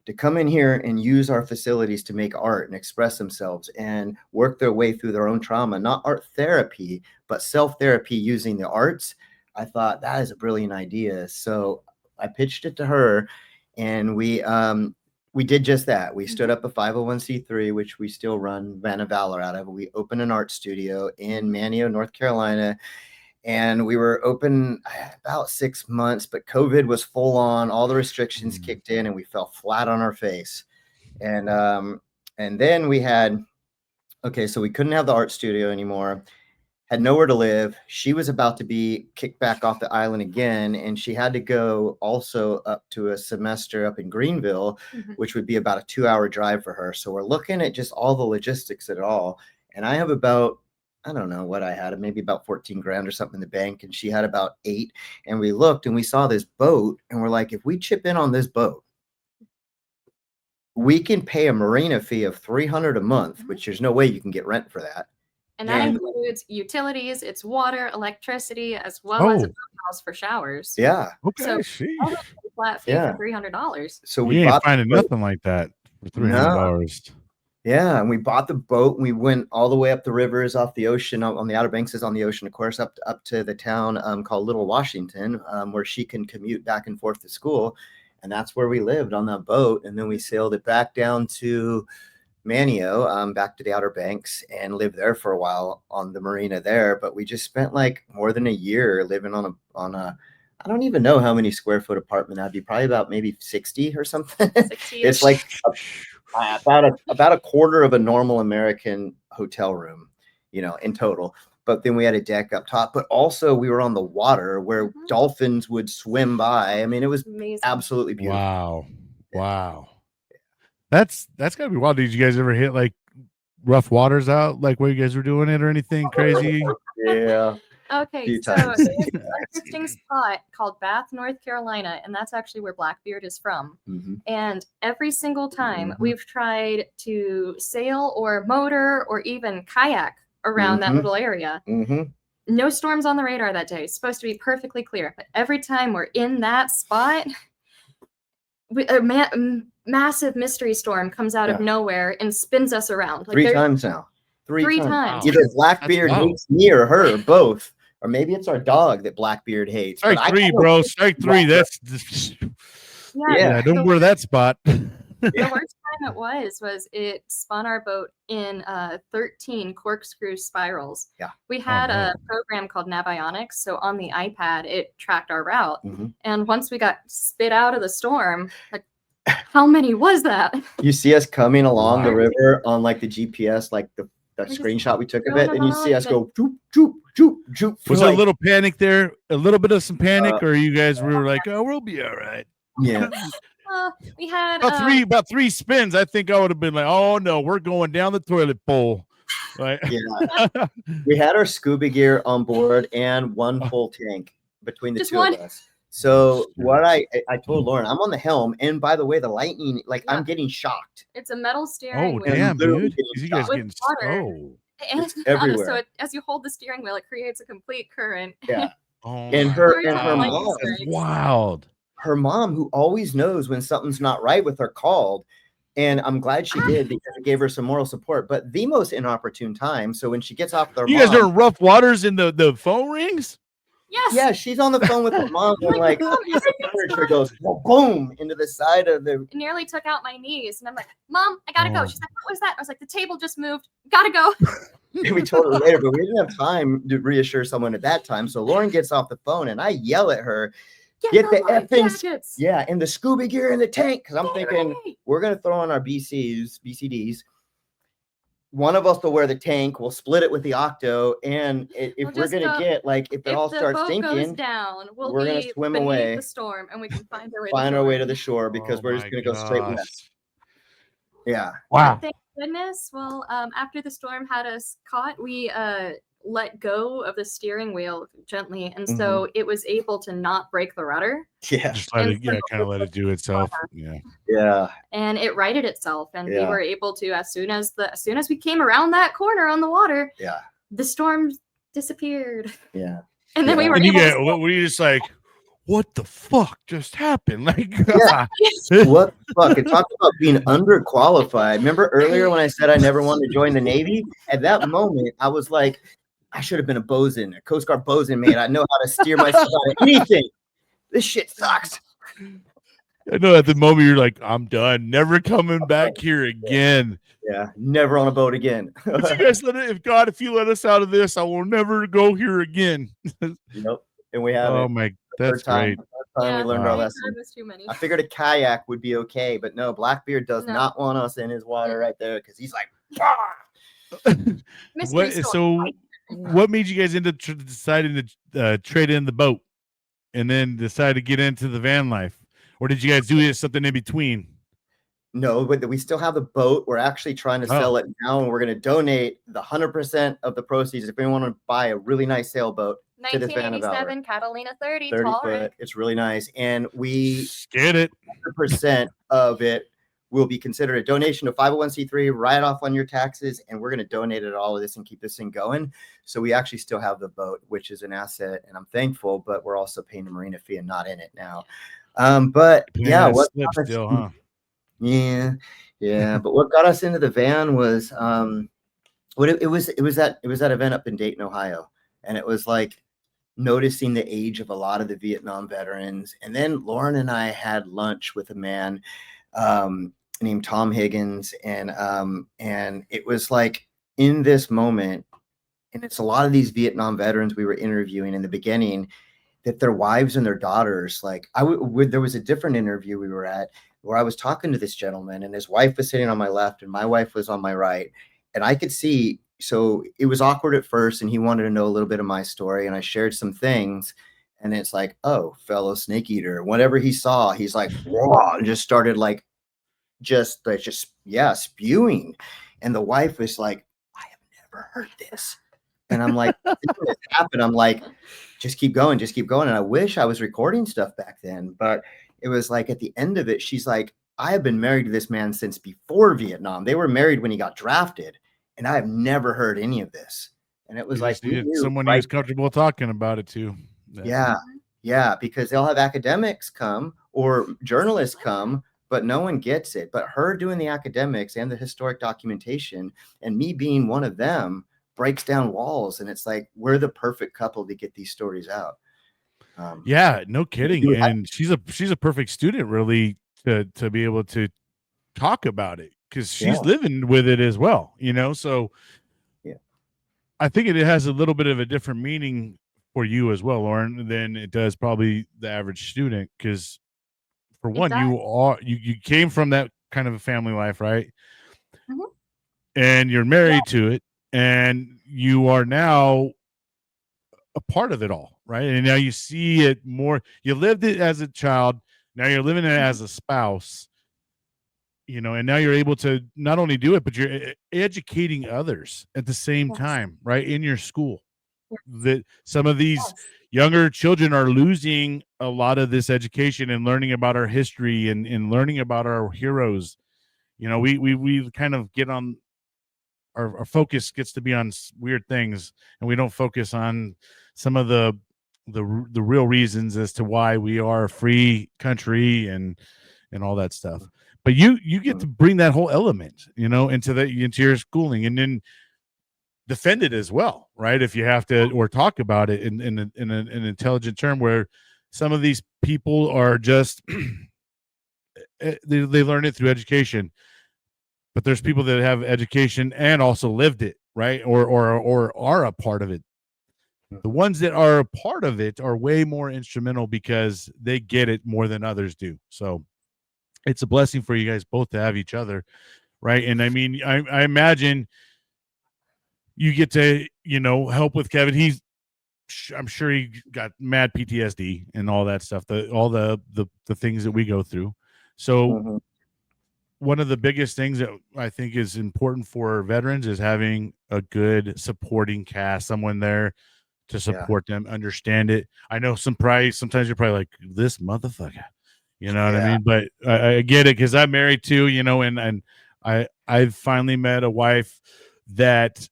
to come in here and use our facilities to make art and express themselves and work their way through their own trauma, not art therapy, but self-therapy using the arts, I thought that is a brilliant idea. So I pitched it to her, and we We did just that. We stood up a 501c3, which we still run Valor out of. We opened an art studio in Manteo, North Carolina. And we were open about 6 months, but COVID was full on. All the restrictions kicked in, and we fell flat on our face. And then we had, so we couldn't have the art studio anymore. Had nowhere to live. She was about to be kicked back off the island again, and she had to go also up to a semester up in Greenville, which would be about a 2-hour drive for her. So we're looking at just all the logistics at it all. And I have about, I don't know what I had, maybe about 14 grand or something in the bank, and she had about 8. And we looked and we saw this boat, and we're like, if we chip in on this boat, we can pay a marina fee of $300 a month, which there's no way you can get rent for that. And that includes utilities, it's water, electricity, as well as a house for showers. Yeah. Okay. So all that flat fee for $300. So we ain't finding nothing like that for $300. Yeah, and we bought the boat. And we went all the way up the rivers, off the ocean, on the Outer Banks is on the ocean, of course, up to the town called Little Washington, where she can commute back and forth to school. And that's where we lived, on that boat. And then we sailed it back down to Manteo, back to the Outer Banks, and lived there for a while on the marina there. But we just spent like more than a year living on a I don't even know how many square foot apartment that'd be, probably about maybe 60 or something. 60. It's like about a quarter of a normal American hotel room, in total. But then we had a deck up top, but also we were on the water where dolphins would swim by. I mean, it was amazing. Absolutely beautiful. Wow. That's gotta be wild. Did you guys ever hit like rough waters out, like where you guys were doing it or anything crazy? Yeah. Okay, so there's an interesting spot called Bath, North Carolina, and that's actually where Blackbeard is from. And every single time we've tried to sail or motor or even kayak around that little area, no storms on the radar that day. It's supposed to be perfectly clear, but every time we're in that spot, a massive mystery storm comes out of nowhere and spins us around. Like 3 times now. Three times. Wow. Either Blackbeard hates me or her, both. Or maybe it's our dog that Blackbeard hates. Strike 3, bro. Strike 3. That's yeah. Don't wear that spot. The worst time it was it spun our boat in 13 corkscrew spirals. Yeah. We had a program called Navionics, so on the iPad it tracked our route. And once we got spit out of the storm, like, how many was that? You see us coming along the river on like the GPS, like the screenshot we took of it, and you see us go joop, joop, joop, joop. Was there a little panic there? A little bit of some panic, or you guys were like, "Oh, we'll be all right." Yeah. We had about three spins. I think I would have been like, "Oh no, we're going down the toilet bowl." Right? Yeah. We had our scuba gear on board and one full tank between the two of us. So what I told Lauren, I'm on the helm, and by the way, the lightning, like I'm getting shocked. It's a metal steering wheel. Oh damn, dude! You guys getting and everywhere. So as you hold the steering wheel, it creates a complete current. Yeah. Oh, and her mom, wild. Her mom, who always knows when something's not right with her, called. And I'm glad she did, because it gave her some moral support. But the most inopportune time. So when she gets off their guys are in rough waters in the phone rings? Yes. Yeah, she's on the phone with her mom, and like furniture goes boom into the side of the. It nearly took out my knees, and I'm like, "Mom, I gotta go." She's like, "What was that?" I was like, "The table just moved. Gotta go." We told her later, but we didn't have time to reassure someone at that time. So Lauren gets off the phone, and I yell at her, "Get the effing and the scuba gear in the tank," because I'm thinking we're gonna throw on our BCDs. One of us will wear the tank. We'll split it with the octo, and if we're gonna get like if it all starts sinking, we're gonna swim away the storm, and we can find our way to the shore because we're just gonna go straight west. Yeah. Wow. Thank goodness. Well, after the storm had us caught, we let go of the steering wheel gently, and so it was able to not break the rudder. Yeah. Just let it, kind of let it do itself. Yeah. And it righted itself, and we were able to, as soon as we came around that corner on the water, the storm disappeared. Yeah. And then we were were you just like, what the fuck just happened? Like, what the fuck? And talk about being underqualified. Remember earlier when I said I never wanted to join the Navy? At that moment, I was like, I should have been a bosun, a Coast Guard bosun, man. I know how to steer myself out of anything. This shit sucks. I know at the moment you're like, I'm done, never coming back here again. Yeah, never on a boat again. If you guys if you let us out of this, I will never go here again. Yep, and we Oh haven't. my, The that's great. third time we learned our lesson. Was too many. I figured a kayak would be okay, but no, Blackbeard does No. not want us in his water right there because he's like, "Bah!" Mystery story. What made you guys end up deciding to trade in the boat and then decide to get into the van life? Or did you guys do something in between? No, but we still have the boat. We're actually trying to sell it now, and we're going to donate the 100% of the proceeds if anyone want to buy a really nice sailboat to this van of Valor. 1987 Catalina 30 foot. right? It's really nice, and we get it. 100% of it will be considered a donation to 501c3, write off on your taxes, and we're going to donate it all of this and keep this thing going. So we actually still have the boat, which is an asset, and I'm thankful, but we're also paying a marina fee and not in it now. But yeah, what still, huh? Yeah. But what got us into the van was it was that event up in Dayton, Ohio, and it was like noticing the age of a lot of the Vietnam veterans. And then Lauren and I had lunch with a man named Tom Higgins, and it was like in this moment, and it's a lot of these Vietnam veterans we were interviewing in the beginning, that their wives and their daughters, like there was a different interview we were at where I was talking to this gentleman, and his wife was sitting on my left and my wife was on my right. And I could see, so it was awkward at first, and he wanted to know a little bit of my story, and I shared some things, and it's like, oh, fellow snake eater, whatever he saw, he's like, whoa, and just started like, spewing. And the wife was like, I have never heard this. And I'm like, when it happened, I'm like, just keep going. And I wish I was recording stuff back then, but it was like at the end of it, she's like, I have been married to this man since before Vietnam. They were married when he got drafted, and I have never heard any of this. And it was like someone who's comfortable talking about it too. Yeah, because they'll have academics come or journalists come, but no one gets it. But her doing the academics and the historic documentation, and me being one of them, breaks down walls. And it's like, we're the perfect couple to get these stories out. Yeah, no kidding. And she's a perfect student, really, to be able to talk about it, because she's living with it as well, so I think it has a little bit of a different meaning for you as well, Lauren, than it does probably the average student, because for one, you came from that kind of a family life, right? Mm-hmm. And you're married to it, and you are now a part of it all, right? And now you see it more. You lived it as a child, now you're living it as a spouse, and now you're able to not only do it, but you're educating others at the same time, right? In your school, that some of these younger children are losing a lot of this education and learning about our history and learning about our heroes. We kind of get on our focus gets to be on weird things, and we don't focus on some of the real reasons as to why we are a free country and all that stuff. But you get to bring that whole element, into your schooling, and then defend it as well, right? If you have to, or talk about it in an intelligent term, where some of these people are just they learn it through education, but there's people that have education and also lived it, right? Or are a part of it. The ones that are a part of it are way more instrumental because they get it more than others do. So it's a blessing for you guys both to have each other, right? And I mean, I imagine you get to, help with Kevin. I'm sure he got mad PTSD and all that stuff, all the things that we go through. So one of the biggest things that I think is important for veterans is having a good supporting cast, someone there to support them, understand it. I know sometimes you're probably like, this motherfucker, what I mean? But I get it, because I'm married too, and I've finally met a wife that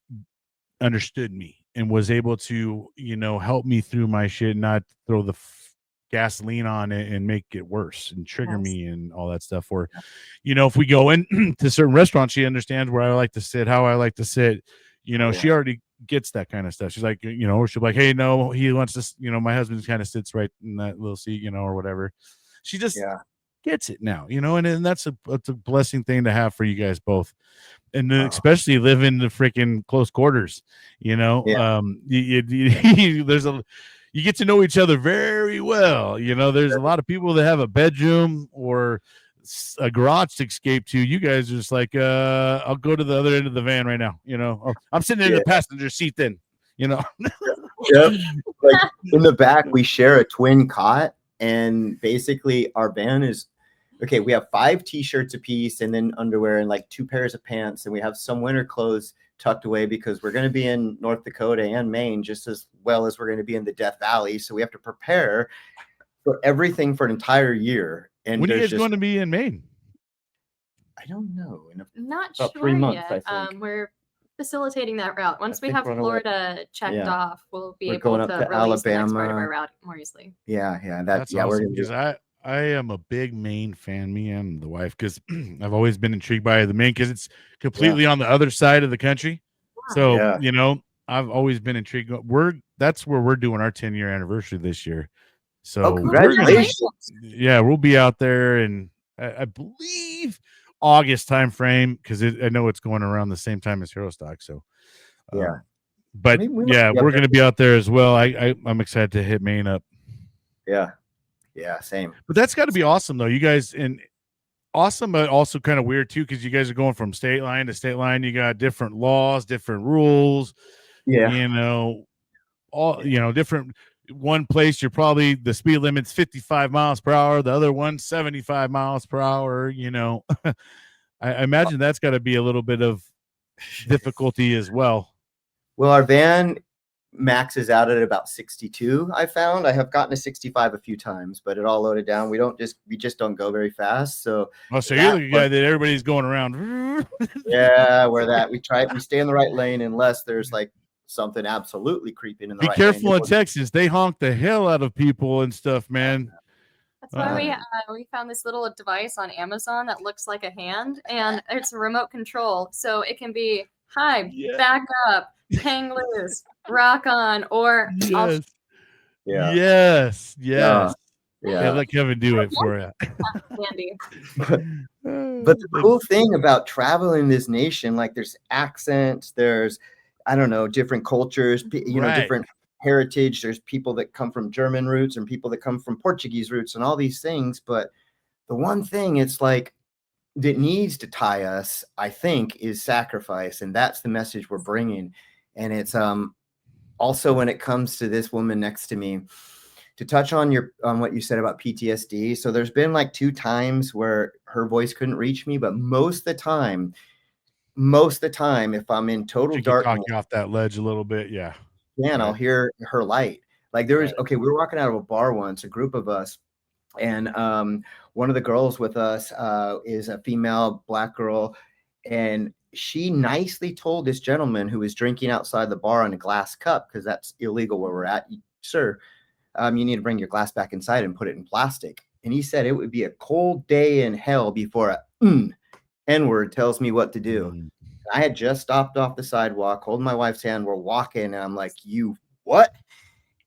understood me and was able to, help me through my shit, not throw the gasoline on it and make it worse and trigger me and all that stuff. Or, if we go in to certain restaurants, she understands where I like to sit, how I like to sit. She already gets that kind of stuff. She's like, she'll be like, hey, no, he wants to, my husband kind of sits right in that little seat, or whatever. She just gets it now, and that's a blessing thing to have for you guys both. And then Oh, especially live in the freaking close quarters, yeah. you get to know each other very well. There's a lot of people that have a bedroom or a garage to escape to. You guys are just like, I'll go to the other end of the van right now. I'm sitting in Yeah. the passenger seat then, Yep. Like in the back, we share a twin cot, and basically our van is okay. We have 5 t-shirts a piece, and then underwear, and like 2 pairs of pants, and we have some winter clothes tucked away because we're going to be in North Dakota and Maine just as well as we're going to be in the Death Valley. So we have to prepare for everything for an entire year. And when are you there's guys just, going to be in Maine? I don't know, in Not about sure 3 months, yet. I think. We're facilitating that route. Once we think have we're on our way. Florida checked Yeah. off, we'll be We're able going up to to release the next part of Alabama. our route more easily. Yeah, That's we're awesome gonna do. because I am a big Maine fan, me and the wife, because I've always been intrigued by the Maine because it's completely on the other side of the country. So, Yeah. I've always been intrigued. That's where we're doing our 10-year anniversary this year. So Oh, congratulations. we'll be out there, and I believe August time frame because I know it's going around the same time as Hero Stock. So Yeah. but We might yeah, be up we're there. going to be out there as well. I'm excited to hit Maine up. Yeah, same. But that's got to be awesome though, you guys, and awesome, but also kind of weird too because you guys are going from state line to state line. You got different laws, different rules. Yeah. All different. One place you're probably the speed limit's 55 miles per hour, the other one 75 miles per hour. I imagine that's got to be a little bit of difficulty as well. Well, our van maxes out at about 62. I have gotten to 65 a few times, but it all loaded down. We just don't go very fast. So so you're the guy that everybody's going around. Yeah, we stay in the right lane unless there's like something absolutely creeping in the Be right careful lane. in Texas. They honk the hell out of people and stuff, man. That's why we found this little device on Amazon that looks like a hand, and it's a remote control, so it can be back up, hang loose, rock on, or yes. Yeah. Let Kevin do it for you. But the cool thing about traveling this nation, like there's accents, there's different cultures, different heritage. There's people that come from German roots and people that come from Portuguese roots and all these things. But the one thing it's like that needs to tie us, I think, is sacrifice. And that's the message we're bringing. And it's also when it comes to this woman next to me, to touch on what you said about PTSD. So there's been like 2 times where her voice couldn't reach me, but most of the time, if I'm in total darkness, talk you off that ledge a little bit. Yeah. And I'll hear her light. Like we were walking out of a bar once, a group of us, and one of the girls with us is a female Black girl, and she nicely told this gentleman who was drinking outside the bar in a glass cup, because that's illegal where we're at, sir, you need to bring your glass back inside and put it in plastic. And he said it would be a cold day in hell before a N-word tells me what to do. I had just stopped off the sidewalk, holding my wife's hand. We're walking, and I'm like, "You what?"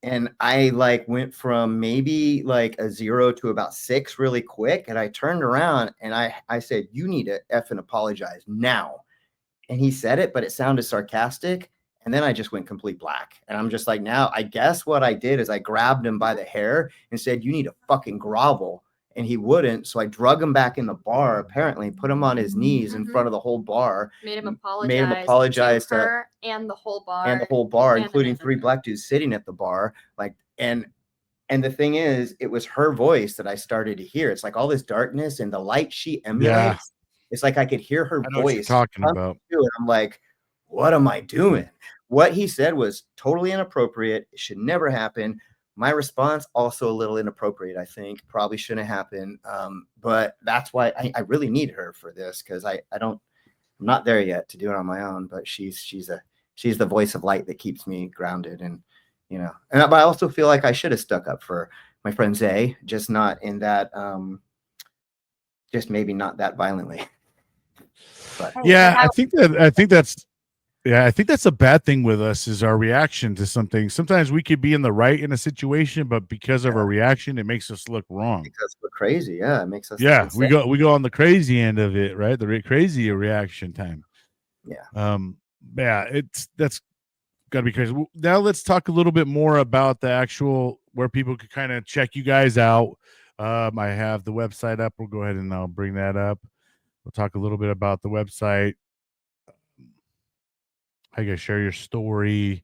And I went from maybe like a 0 to about 6 really quick. And I turned around and I said, "You need to effing apologize now." And he said it, but it sounded sarcastic. And then I just went complete black. And I'm just like, now I guess what I did is I grabbed him by the hair and said, "You need to fucking grovel." And he wouldn't. So I drug him back in the bar, apparently, put him on his knees in front of the whole bar. Made him apologize to her and the whole bar. Including 3 Black dudes sitting at the bar. And the thing is, it was her voice that I started to hear. It's like all this darkness and the light she emulates. Yeah. It's like I could hear her voice. What you're talking about. And I'm like, what am I doing? What he said was totally inappropriate. It should never happen. My response also a little inappropriate, I think. Probably shouldn't happen. But that's why I really need her for this, because I'm not there yet to do it on my own. But she's the voice of light that keeps me grounded, and but I also feel like I should have stuck up for my friend Zay, just not in that, just maybe not that violently. But yeah, I think that's Yeah, I think that's a bad thing with us is our reaction to something. Sometimes we could be in the right in a situation, but because of Yeah, our reaction, it makes us look wrong. because we're crazy. Yeah, it makes us look Yeah, insane. we go on the crazy end of it, right? The crazy reaction time. Yeah. Yeah, that's got to be crazy. Now let's talk a little bit more about the actual where people could kind of check you guys out. I have the website up. We'll go ahead and I'll bring that up. We'll talk a little bit about the website. How you guys share your story.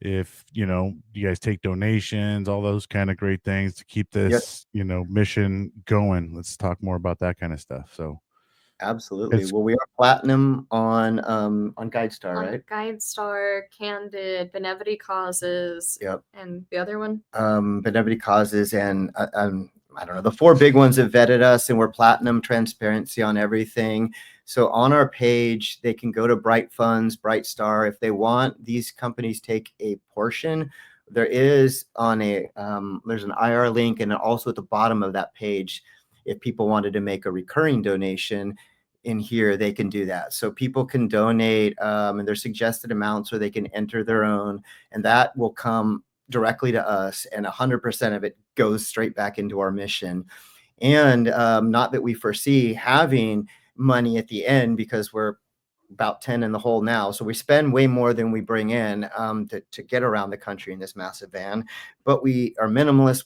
If you guys take donations, all those kind of great things to keep Yes, this mission going. Let's talk more about that kind of stuff. So absolutely. it's Well, we are platinum on GuideStar, On right? GuideStar, Candid, Benevity Causes, Yep. and the other one. Benevity Causes, and I don't know, the four big ones have vetted us, and we're platinum transparency on everything. So on our page, they can go to Bright Funds, Bright Star if they want. These companies take a portion. There is on a there's an IR link, and also at the bottom of that page, if people wanted to make a recurring donation in here, they can do that. So people can donate, and their suggested amounts, or they can enter their own, and that will come directly to us, and 100% of it goes straight back into our mission. And not that we foresee having money at the end, because we're about 10 in the hole now. So we spend way more than we bring in to get around the country in this massive van. But we are minimalist.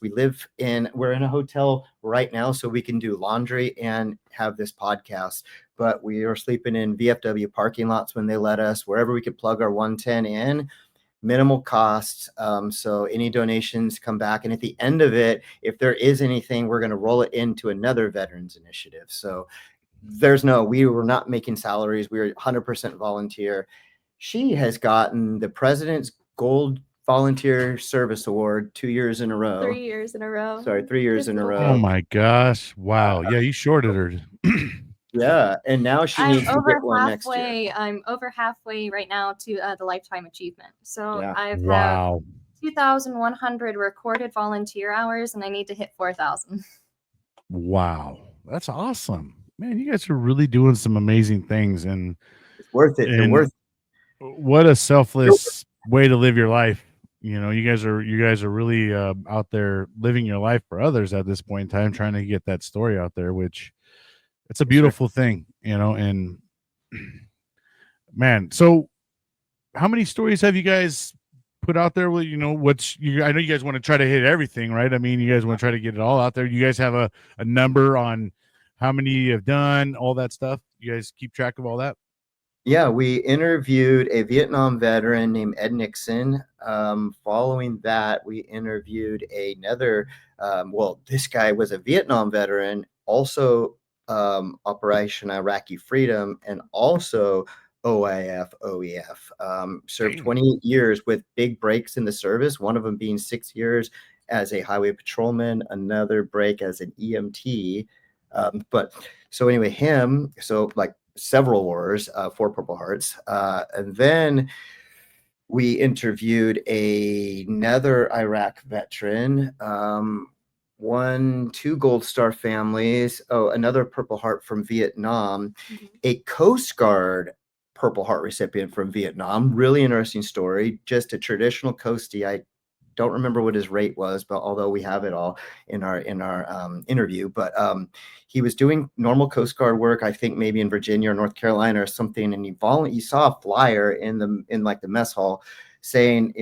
We're in a hotel right now, so we can do laundry and have this podcast. But we are sleeping in VFW parking lots when they let us, wherever we could plug our 110 in. Minimal costs. So any donations come back. And at the end of it, if there is anything, we're going to roll it into another veterans initiative. So we were not making salaries. We were 100% volunteer. She has gotten the President's Gold Volunteer Service Award 2 years in a row. 3 years in a row. Sorry, 3 years This in a little row. oh my gosh, wow. Yeah, you shorted her. Yeah, and now she I'm needs to over get one next year. halfway. I'm over halfway right now to the lifetime achievement. So Yeah. I've had Wow. 2,100 recorded volunteer hours, and I need to hit 4,000. Wow. That's awesome. Man, you guys are really doing some amazing things, and It's worth it. They're worth what a selfless way to live your life. You guys are really out there living your life for others at this point in time, trying to get that story out there, which it's a beautiful thing, and man, so how many stories have you guys put out there? Well, I know you guys want to try to hit everything, right? I mean, you guys want to try to get it all out there. You guys have a number on how many you have done, all that stuff. You guys keep track of all that? Yeah, we interviewed a Vietnam veteran named Ed Nixon. Following that, we interviewed another. This guy was a Vietnam veteran, also Operation Iraqi Freedom, and also OIF, OEF. Served Dang. 28 years with big breaks in the service, one of them being 6 years as a highway patrolman, another break as an EMT. But so anyway, like several wars, 4 Purple Hearts. And then we interviewed another Iraq veteran, 2 Gold Star families, another Purple Heart from Vietnam, a Coast Guard Purple Heart recipient from Vietnam. Really interesting story. Just a traditional coastie. I don't remember what his rate was, but although we have it all in our interview, but he was doing normal Coast Guard work, I think maybe in Virginia or North Carolina or something, and he saw a flyer in the mess hall saying,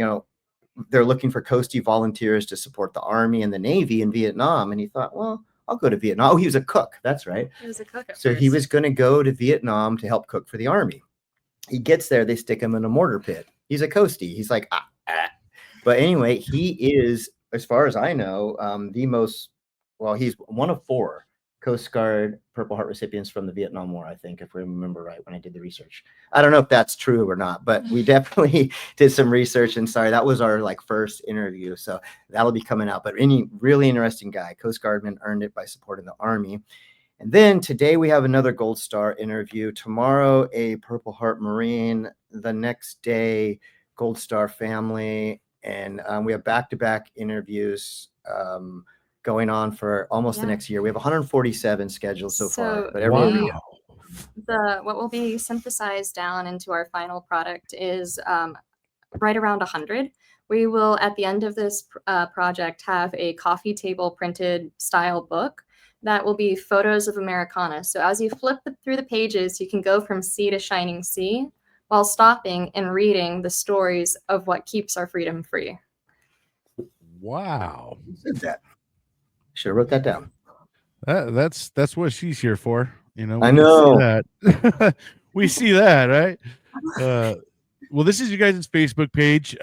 they're looking for coastie volunteers to support the Army and the Navy in Vietnam, and he thought, well, I'll go to Vietnam. Oh, he was a cook. That's right. He was a cook at So first. he was going to go to Vietnam to help cook for the Army. He gets there, they stick him in a mortar pit. He's a coastie. He's like, ah. But anyway, he is, as far as I know, he's one of 4 Coast Guard Purple Heart recipients from the Vietnam War, I think, if we remember right when I did the research. I don't know if that's true or not, but we definitely did some research, and sorry, that was our first interview. So that'll be coming out. But any really interesting guy, Coast Guardman, earned it by supporting the Army. And then today we have another Gold Star interview. Tomorrow, a Purple Heart Marine. The next day, Gold Star family. And we have back-to-back interviews going on for almost the next year. We have 147 scheduled so far. But Wow. what will be synthesized down into our final product is right around 100. We will, at the end of this project, have a coffee table printed style book that will be photos of Americana. So as you flip through the pages, you can go from sea to shining sea while stopping and reading the stories of what keeps our freedom free. Wow. Who said that? Should have wrote that down. That's what she's here for. You know, I we can know. see that. We see that, right? Well, this is you guys' Facebook page.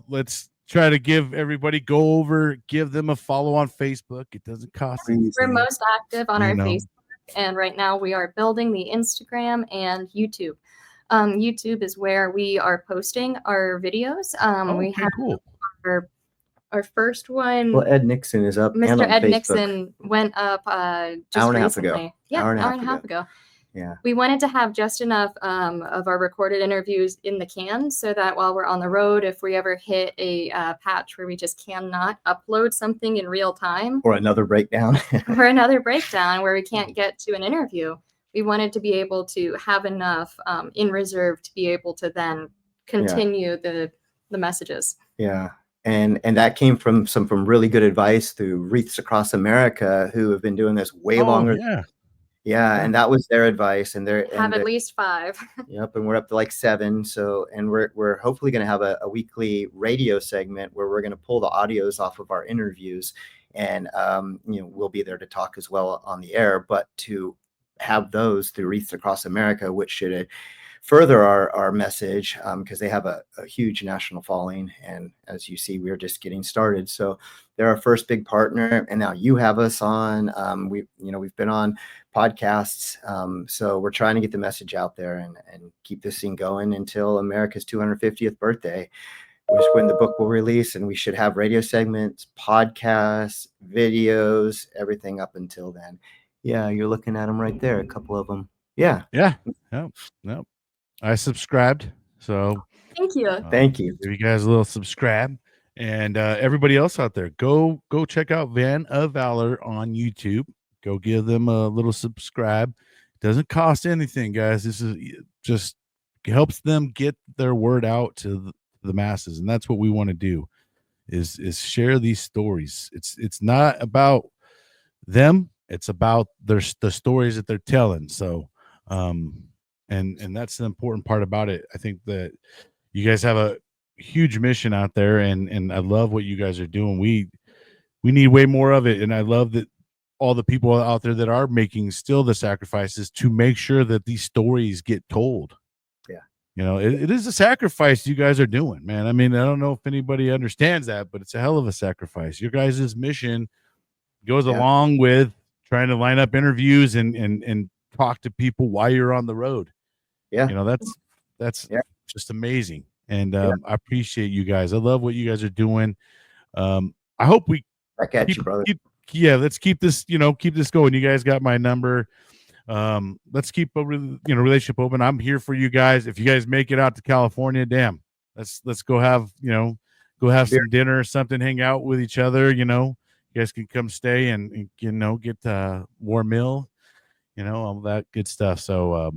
Let's try to give everybody give them a follow on Facebook. It doesn't cost anything. We're most active on our Facebook, and right now we are building the Instagram and YouTube. YouTube is where we are posting our videos. We have cool. Our first one. Well, Ed Nixon is up. Mr. And on Ed Facebook. Nixon went up just hour and recently. A half ago. Yeah, hour and a half ago. Yeah. We wanted to have just enough of our recorded interviews in the can so that while we're on the road, if we ever hit a patch where we just cannot upload something in real time, or another breakdown, where we can't get to an interview, we wanted to be able to have enough in reserve to be able to then continue the messages. Yeah. And that came from really good advice through Wreaths Across America, who have been doing this way longer. Yeah, and that was their advice, and they have at least 5. Yep, and we're up to like 7. So, and we're hopefully going to have a weekly radio segment where we're going to pull the audios off of our interviews, and we'll be there to talk as well on the air, but to have those through Wreaths Across America, which should further our message, because they have a huge national following, and as you see, we're just getting started. So they're our first big partner, and now you have us on. We've been on podcasts, so we're trying to get the message out there and keep this thing going until America's 250th birthday, which is when the book will release, and we should have radio segments, podcasts, videos, everything up until then. Yeah, you're looking at them right there, a couple of them. Yeah. No. I subscribed, so thank you. Thank you. Give you guys a little subscribe, and everybody else out there, go check out Van of Valor on YouTube. Go give them a little subscribe. It doesn't cost anything, guys. This is just helps them get their word out to the masses, and that's what we want to do. Is share these stories. It's not about them. It's about the stories that they're telling. So, and that's the important part about it. I think that you guys have a huge mission out there, and I love what you guys are doing. We need way more of it, and I love that all the people out there that are making still the sacrifices to make sure that these stories get told. Yeah. It is a sacrifice you guys are doing, man. I mean, I don't know if anybody understands that, but it's a hell of a sacrifice. Your guys' mission goes along with trying to line up interviews and talk to people while you're on the road. Yeah. That's just amazing. And I appreciate you guys. I love what you guys are doing. I hope we back at you, brother. Let's keep this, keep this going. You guys got my number. Let's keep a relationship open. I'm here for you guys. If you guys make it out to California, damn, let's go have, some dinner or something, hang out with each other. You guys can come stay and get a warm meal, all that good stuff. So,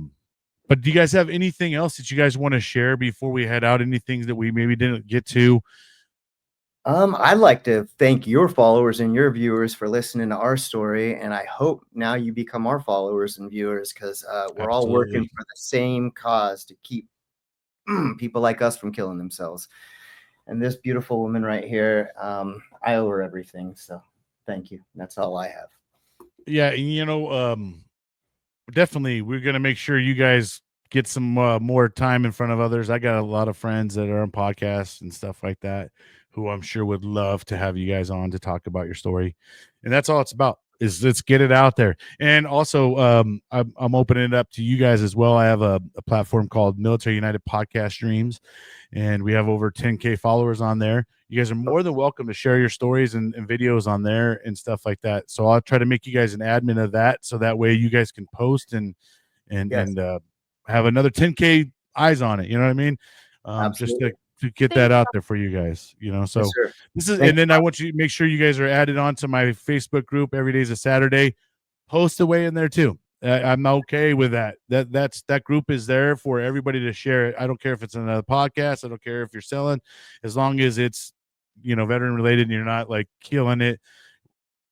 but do you guys have anything else that you guys want to share before we head out? Anything that we maybe didn't get to? I'd like to thank your followers and your viewers for listening to our story, and I hope now you become our followers and viewers, because we're all working for the same cause to keep people like us from killing themselves. And this beautiful woman right here, I owe her everything. So thank you. That's all I have. Yeah, definitely we're gonna make sure you guys get some more time in front of others. I got a lot of friends that are on podcasts and stuff like that who I'm sure would love to have you guys on to talk about your story. And that's all it's about, is let's get it out there. And also I'm opening it up to you guys as well. I have a platform called Military United Podcast Streams, and we have over 10K followers on there. You guys are more than welcome to share your stories and videos on there and stuff like that. So I'll try to make you guys an admin of that, so that way you guys can post and have another 10K eyes on it. You know what I mean? Just to get that out there for you guys. So this is, and then I want you to make sure you guys are added on to my Facebook group. Every day is a Saturday. Post away in there too. I'm okay with that. That group is there for everybody to share it. I don't care if it's another podcast. I don't care if you're selling, as long as it's, veteran related and you're not like killing it.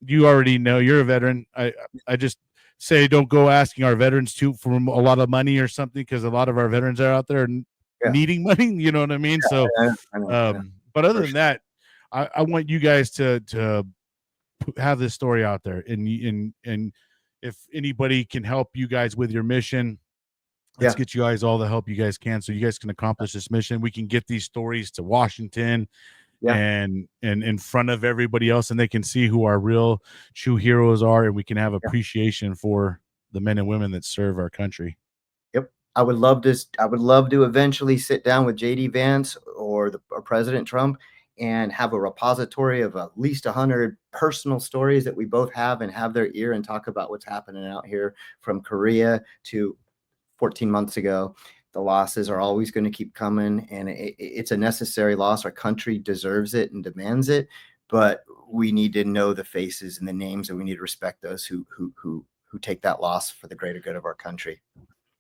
You already know you're a veteran. I just say don't go asking our veterans for a lot of money or something, because a lot of our veterans are out there needing money. You know what I mean? So, I know. but other than that, I want you guys to have this story out there, and if anybody can help you guys with your mission, let's get you guys all the help you guys can, so you guys can accomplish this mission. We can get these stories to Washington and in front of everybody else, and they can see who our real true heroes are, and we can have appreciation for the men and women that serve our country. Yep. I would love to eventually sit down with JD Vance or President Trump and have a repository of at least 100 personal stories that we both have, and have their ear and talk about what's happening out here from Korea to 14 months ago. The losses are always going to keep coming, and it's a necessary loss. Our country deserves it and demands it, but we need to know the faces and the names, and we need to respect those who take that loss for the greater good of our country.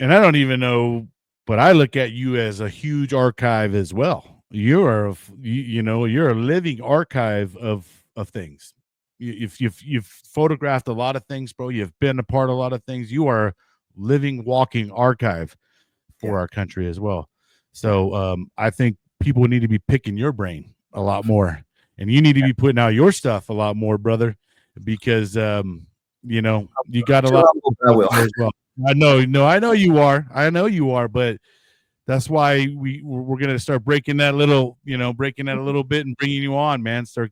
And I don't even know, but I look at you as a huge archive as well. You're a living archive of things. You've photographed a lot of things, bro. You've been a part of a lot of things. You are a living, walking archive for our country as well. So I think people need to be picking your brain a lot more, and you need to be putting out your stuff a lot more, brother, because you got a lot as well. I know you are, but that's why we're going to start breaking that a little bit and bringing you on, man. Start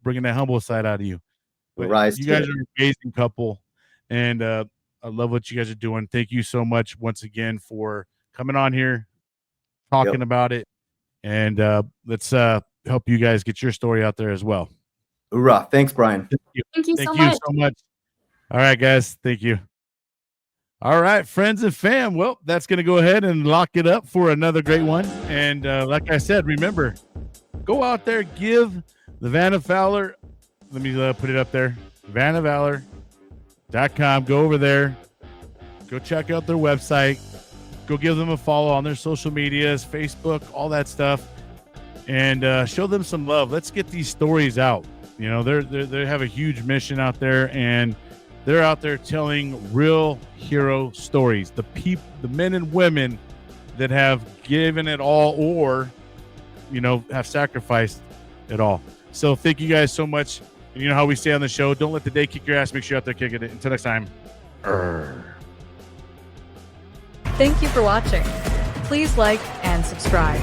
bringing that humble side out of you. But you guys are an amazing couple, and I love what you guys are doing. Thank you so much once again for coming on here, talking about it, and let's help you guys get your story out there as well. Hoorah. Thanks, Brian. Thank you so much. All right, guys. Thank you. All right, friends and fam. Well, that's going to go ahead and lock it up for another great one. And like I said, remember, go out there, give the Van of Valor. Let me put it up there. vanofvalor.com. Go over there. Go check out their website. Go give them a follow on their social medias, Facebook, all that stuff. And show them some love. Let's get these stories out. They have a huge mission out there, and they're out there telling real hero stories. The men and women that have given it all, or, have sacrificed it all. So thank you guys so much. And you know how we say on the show, don't let the day kick your ass. Make sure you're out there kicking it. Until next time. Thank you for watching. Please like and subscribe.